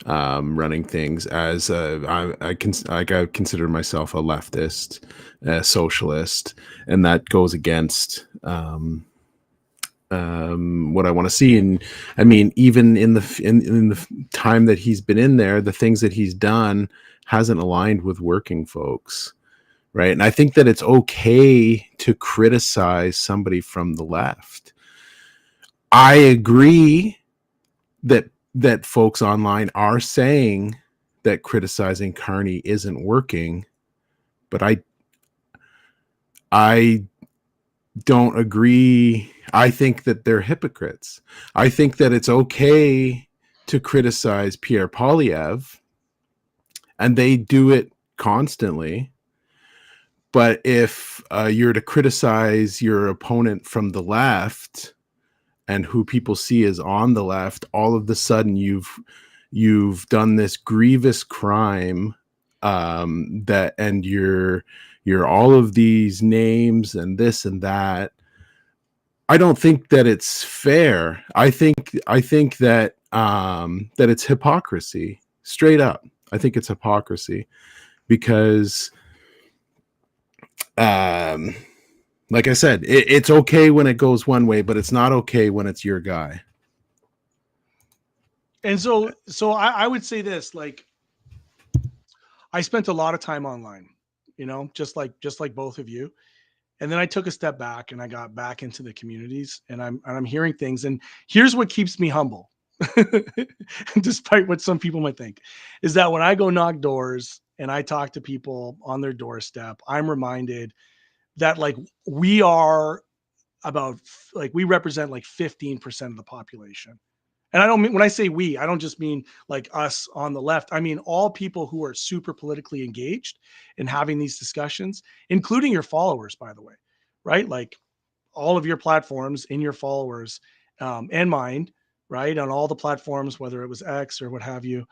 running things. As I consider myself a leftist, a socialist, and that goes against what I want to see. And I mean, even in the time that he's been in there, the things that he's done hasn't aligned with working folks, right? And I think that it's okay to criticize somebody from the left. I agree that folks online are saying that criticizing Carney isn't working, but I don't agree. I think that they're hypocrites. I think that it's okay to criticize Pierre Poilievre, and they do it constantly. But if you're to criticize your opponent from the left and who people see as on the left, all of a sudden you've done this grievous crime and you're all of these names and this and that. I don't think that it's fair. I think that that it's hypocrisy, straight up. I think it's hypocrisy because, like I said, it's okay when it goes one way, but it's not okay when it's your guy. And so I would say this, like, I spent a lot of time online, just like both of you. And then I took a step back and I got back into the communities and I'm hearing things. And here's what keeps me humble, despite what some people might think, is that when I go knock doors and I talk to people on their doorstep, I'm reminded that we represent 15% of the population. And I don't mean, when I say we, I don't just mean like us on the left. I mean all people who are super politically engaged in having these discussions, including your followers, by the way, right? Like all of your platforms in your followers and mine, right? On all the platforms, whether it was X or what have you.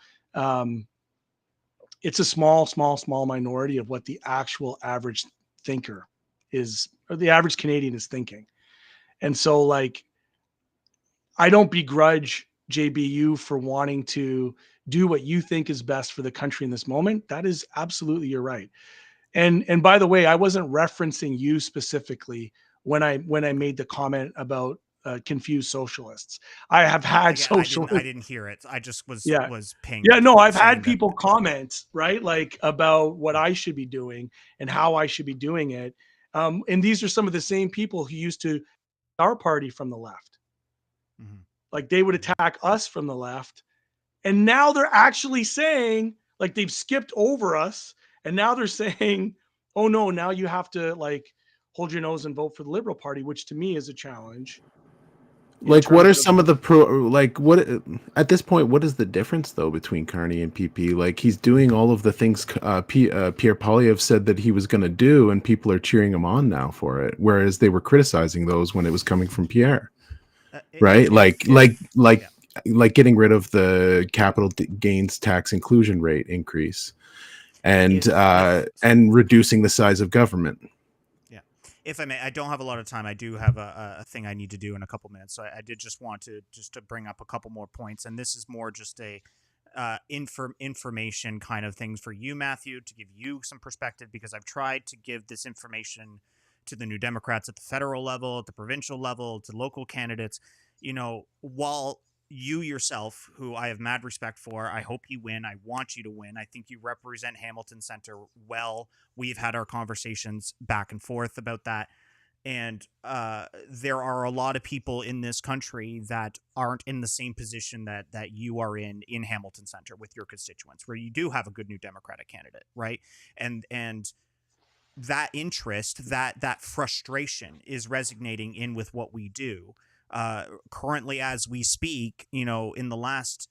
It's a small minority of what the actual average thinker is, or the average Canadian is thinking. And so I don't begrudge JBU for wanting to do what you think is best for the country in this moment. That is absolutely, you're right. And by the way, I wasn't referencing you specifically when I made the comment about confused socialists. I have had Again, I socialists. didn't hear it. I just Yeah. was pinged Yeah, no, I've saying had that. people comment, right? Like about what I should be doing and how I should be doing it. And these are some of the same people who used to our party from the left. Mhm. Like they would attack us from the left. And now they're actually saying, like they've skipped over us. And now they're saying, oh no, now you have to like hold your nose and vote for the Liberal Party, which to me is a challenge. Like, what are some of the like, what at this point, what is the difference though between Carney and PP? Like, he's doing all of the things Pierre Poilievre said that he was going to do, and people are cheering him on now for it, whereas they were criticizing those when it was coming from Pierre, right? Like getting rid of the capital gains tax inclusion rate increase, and reducing the size of government. If I may, I don't have a lot of time. I do have a thing I need to do in a couple minutes. So I did just want to bring up a couple more points. And this is more just a information kind of things for you, Matthew, to give you some perspective, because I've tried to give this information to the New Democrats at the federal level, at the provincial level, to local candidates. You know, while you yourself, who I have mad respect for, I hope you win. I want you to win. I think you represent Hamilton Center well. We've had our conversations back and forth about that. And there are a lot of people in this country that aren't in the same position that you are in Hamilton Center with your constituents, where you do have a good New Democratic candidate, right? And that interest, that frustration is resonating in with what we do. Currently, as we speak, in the last,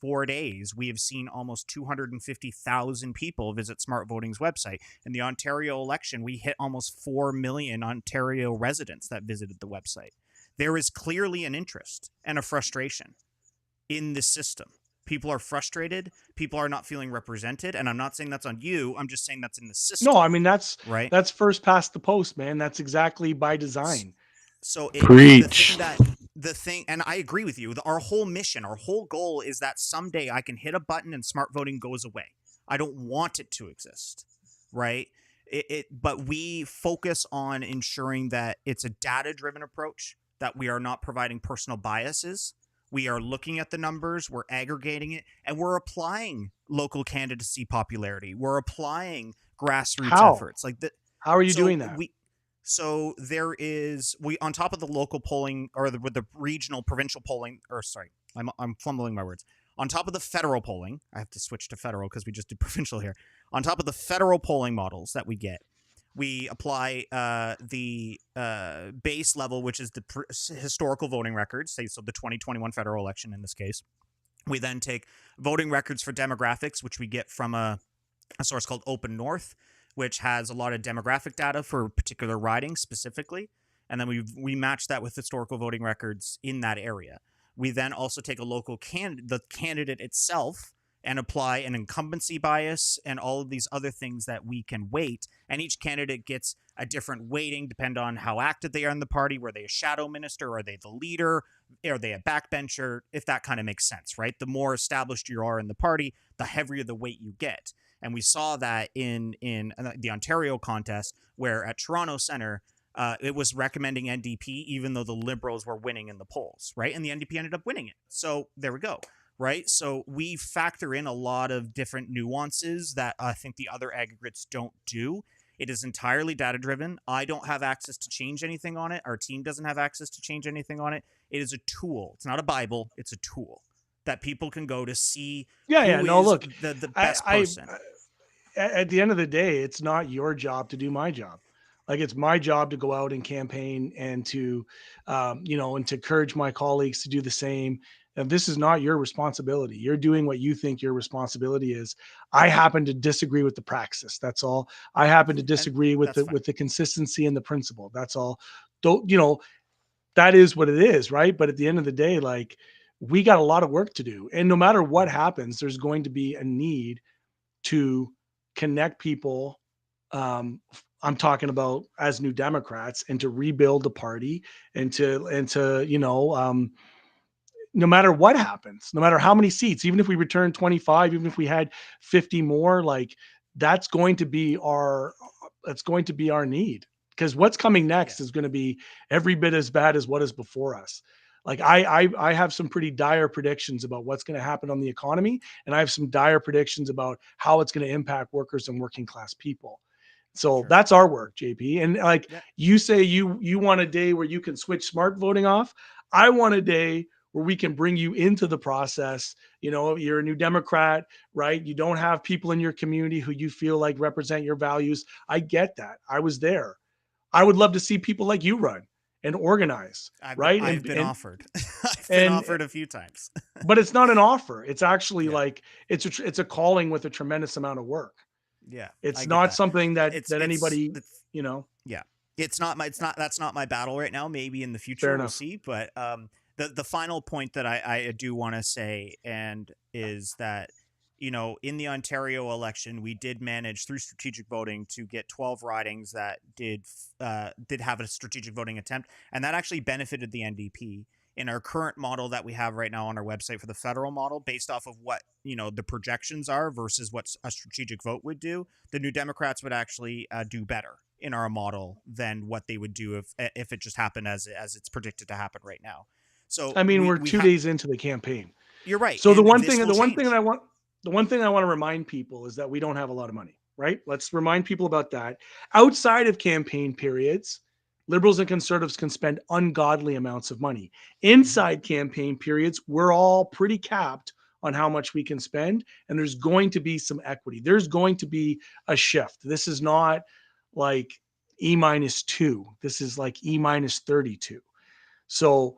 4 days, we have seen almost 250,000 people visit Smart Voting's website. In the Ontario election, we hit almost 4 million Ontario residents that visited the website. There is clearly an interest and a frustration in the system. People are frustrated. People are not feeling represented. And I'm not saying that's on you. I'm just saying that's in the system. No, I mean, that's right. That's first past the post, man. That's exactly by design. So preach. The thing, and I agree with you. Our whole mission, our whole goal is that someday I can hit a button and Smart Voting goes away. I don't want it to exist, right? But we focus on ensuring that it's a data-driven approach, that we are not providing personal biases. We are looking at the numbers, we're aggregating it, and we're applying local candidacy popularity. We're applying grassroots efforts. How are you doing that? So there is, on top of the local polling, or the regional provincial polling, or sorry, I'm fumbling my words. On top of the federal polling, I have to switch to federal because we just did provincial here. On top of the federal polling models that we get, we apply the base level, which is the historical voting records, so the 2021 federal election in this case. We then take voting records for demographics, which we get from a source called Open North, which has a lot of demographic data for particular ridings specifically. And then we match that with historical voting records in that area. We then also take a local the candidate itself, and apply an incumbency bias and all of these other things that we can weight. And each candidate gets a different weighting depending on how active they are in the party. Were they a shadow minister? Are they the leader? Are they a backbencher? If that kind of makes sense, right? The more established you are in the party, the heavier the weight you get. And we saw that in the Ontario contest, where at Toronto Centre, it was recommending NDP, even though the Liberals were winning in the polls, right? And the NDP ended up winning it. So there we go. Right. So we factor in a lot of different nuances that I think the other aggregates don't do. It is entirely data driven. I don't have access to change anything on it. Our team doesn't have access to change anything on it. It is a tool. It's not a Bible. It's a tool that people can go to see the best person. At the end of the day, it's not your job to do my job. Like, it's my job to go out and campaign and to, and to encourage my colleagues to do the same. And this is not your responsibility. You're doing what you think your responsibility is. I happen to disagree with the praxis. That's all. I happen to disagree with the consistency and the principle. That's all. That is what it is, right? But at the end of the day, like, we got a lot of work to do. And no matter what happens, there's going to be a need to connect people. I'm talking about as New Democrats, and to rebuild the party, and to no matter what happens, no matter how many seats, even if we return 25, even if we had 50 more, like that's going to be our need, because what's coming next is going to be every bit as bad as what is before us. Like I have some pretty dire predictions about what's going to happen on the economy, and I have some dire predictions about how it's going to impact workers and working class people. So that's our work, JP. And like you say, you want a day where you can switch smart voting off. I want a day where we can bring you into the process. You know, you're a New Democrat, right? You don't have people in your community who you feel like represent your values. I get that. I was there. I would love to see people like you run and organize, right? I've been offered. I've been offered a few times. But it's not an offer. It's actually like it's a calling with a tremendous amount of work. Yeah. It's not something that anybody, you know. Yeah. That's not my battle right now. Maybe in the future we'll see. But the final point that I do want to say is that, you know, in the Ontario election, we did manage through strategic voting to get 12 ridings that did have a strategic voting attempt, and that actually benefited the NDP. In our current model that we have right now on our website for the federal model, based off of what, you know, the projections are versus what a strategic vote would do, the New Democrats would actually do better in our model than what they would do if it just happened as it's predicted to happen right now. So I mean, we're 2 days into the campaign. You're right. So the one thing I want to remind people is that we don't have a lot of money, right? Let's remind people about that. Outside of campaign periods, Liberals and Conservatives can spend ungodly amounts of money. Inside campaign periods, we're all pretty capped on how much we can spend, and there's going to be some equity. There's going to be a shift. This is not like E-2. This is like E-32. So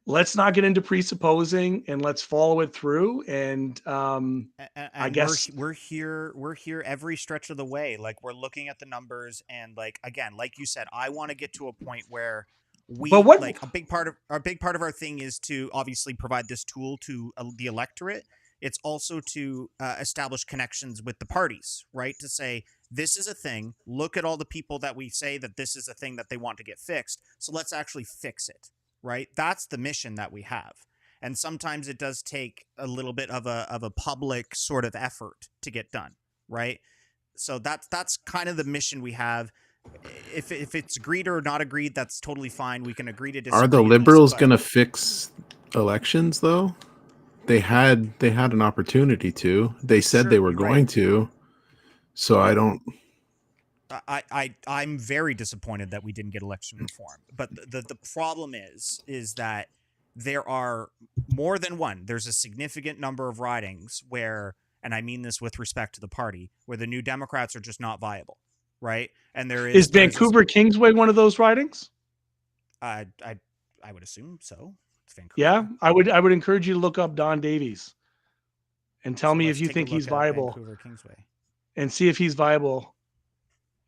let's not get into presupposing, and let's follow it through. And I guess we're here every stretch of the way. Like, we're looking at the numbers, and like, again, like you said, I want to get to a point where a big part of our thing is to obviously provide this tool to the electorate. It's also to establish connections with the parties, right? To say, this is a thing. Look at all the people that we say that this is a thing that they want to get fixed. So let's actually fix it. Right? That's the mission that we have. And sometimes it does take a little bit of a public sort of effort to get done. Right? So that's kind of the mission we have. If it's agreed or not agreed, that's totally fine. We can agree to disagree. Are the Liberals going to fix elections though? They had an opportunity to. They said they were going to. So I don't. I'm very disappointed that we didn't get election reform. But the problem is that there are more than one. There's a significant number of ridings where, and I mean this with respect to the party, where the New Democrats are just not viable, right? And is Vancouver Kingsway one of those ridings? I would assume so. It's Vancouver. Yeah, I would encourage you to look up Don Davies and tell me if you think he's viable. Vancouver Kingsway. And see if he's viable.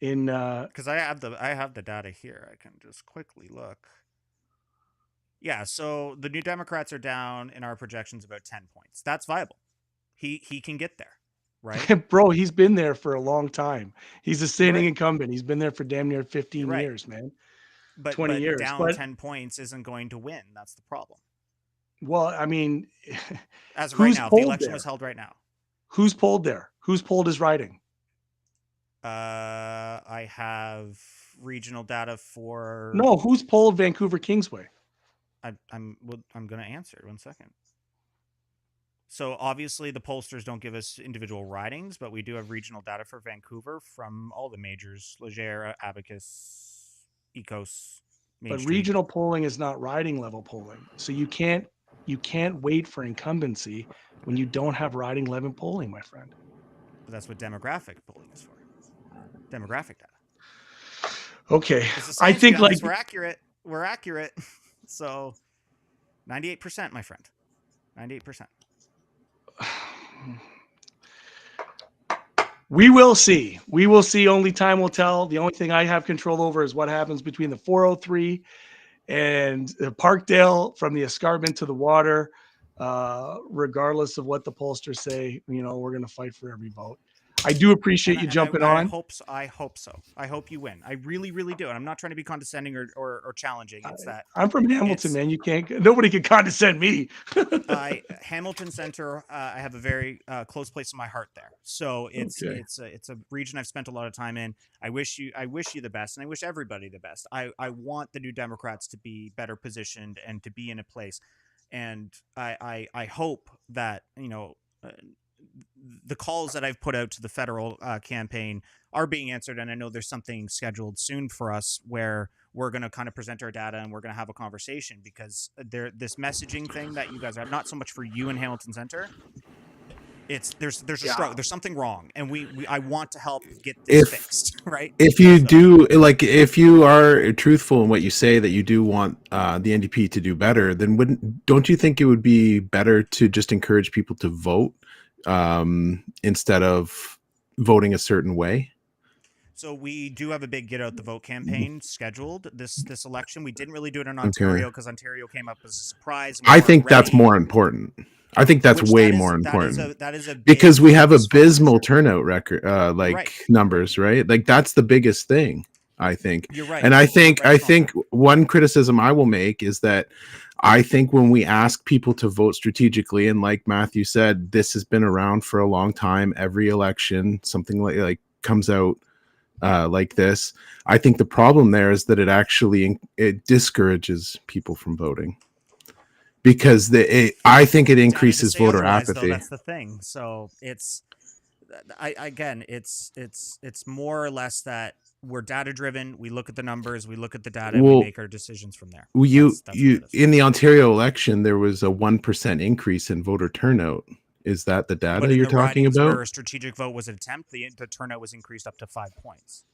Because I have the data here. I can just quickly look. Yeah, so the New Democrats are down in our projections about 10 points. That's viable. He can get there, right? Bro, he's been there for a long time. He's a sitting incumbent. He's been there for damn near 15 years, man. But 20 years. Down 10 points isn't going to win. That's the problem. Well, I mean, as of right now, the election was held right now. Who's polled there? Who's polled his riding? I have regional data for. No, who's polled Vancouver Kingsway? I'm going to answer 1 second. So obviously the pollsters don't give us individual ridings, but we do have regional data for Vancouver from all the majors: Leger, Abacus, Ecos. But regional polling is not riding level polling, so you can't wait for incumbency when you don't have riding level polling, my friend. But that's what demographic polling is for. Demographic data. Okay, I think like we're accurate. We're accurate. So 98%, my friend. 98%. We will see. We will see. Only time will tell. The only thing I have control over is what happens between the 403 and Parkdale, from the escarpment to the water. Regardless of what the pollsters say, you know, we're going to fight for every vote. I do appreciate you jumping on. I hope so. I hope you win. I really, really do. And I'm not trying to be condescending or challenging. It's that I'm from Hamilton, man. You can't. Nobody can condescend me. Hamilton Center. I have a very close place in my heart there. So it's a region I've spent a lot of time in. I wish you the best, and I wish everybody the best. I want the New Democrats to be better positioned and to be in a place. And I hope that the calls that I've put out to the federal campaign are being answered. And I know there's something scheduled soon for us where we're going to kind of present our data and we're going to have a conversation, because this messaging thing that you guys have, not so much for you in Hamilton Center. There's a struggle. There's something wrong, and I want to help get this fixed, right? If you if you are truthful in what you say that you do want the NDP to do better, then don't you think it would be better to just encourage people to vote instead of voting a certain way? So we do have a big get out the vote campaign scheduled this election. We didn't really do it in Ontario because Ontario came up as a surprise. I think that's more important. I think that's way more important. That is a because we have abysmal turnout record, numbers, right? Like that's the biggest thing, I think. You're right. And I think one criticism I will make is that I think when we ask people to vote strategically, and like Matthew said, this has been around for a long time. Every election, something like comes out like this. I think the problem there is that it discourages people from voting, because I think it increases voter apathy. Though, that's the thing. So it's more or less that we're data driven. We look at the numbers, we look at the data, and we make our decisions from there. That's in the Ontario election, there was a 1% increase in voter turnout. Is that the data you're talking about? Where a strategic vote was an attempt, the turnout was increased up to 5 points.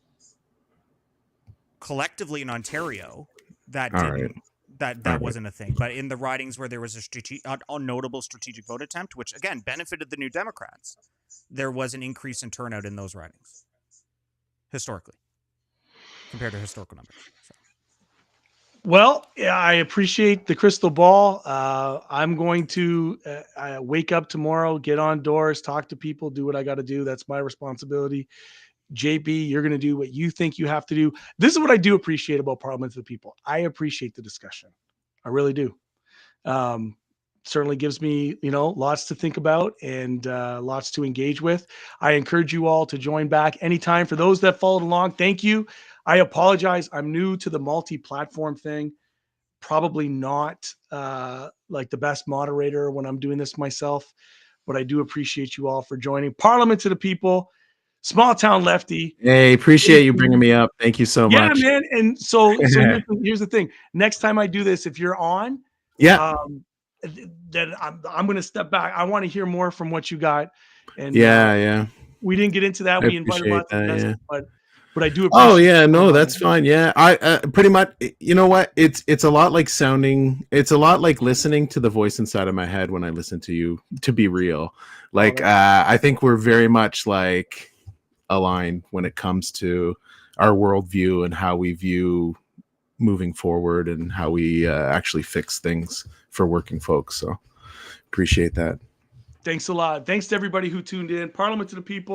Collectively in Ontario, that wasn't a thing. But in the ridings where there was a notable strategic vote attempt, which again benefited the New Democrats, there was an increase in turnout in those ridings historically compared to historical numbers. So. Well, yeah, I appreciate the crystal ball. I'm going to wake up tomorrow, get on doors, talk to people, do what I got to do. That's my responsibility. JP, you're going to do what you think you have to do. This is what I do appreciate about Parliament to the People. I appreciate the discussion. I really do. Certainly gives me, lots to think about and lots to engage with. I encourage you all to join back anytime. For those that followed along, thank you. I apologize. I'm new to the multi-platform thing. Probably not like the best moderator when I'm doing this myself, but I do appreciate you all for joining. Parliament to the People, Small Town Lefty. Hey, appreciate you bringing me up. Thank you so much. Yeah, man. And so here's the thing. Next time I do this, if you're on, then I'm going to step back. I want to hear more from what you got. And we didn't get into that. We invited lots of guests, but I do appreciate. Oh yeah, no, that's fine. Yeah, I pretty much. You know what? It's a lot like listening to the voice inside of my head when I listen to you. To be real, I think we're very much aligned when it comes to our worldview and how we view moving forward and how we actually fix things for working folks. So appreciate that. Thanks a lot. Thanks to everybody who tuned in. Parliament to the People.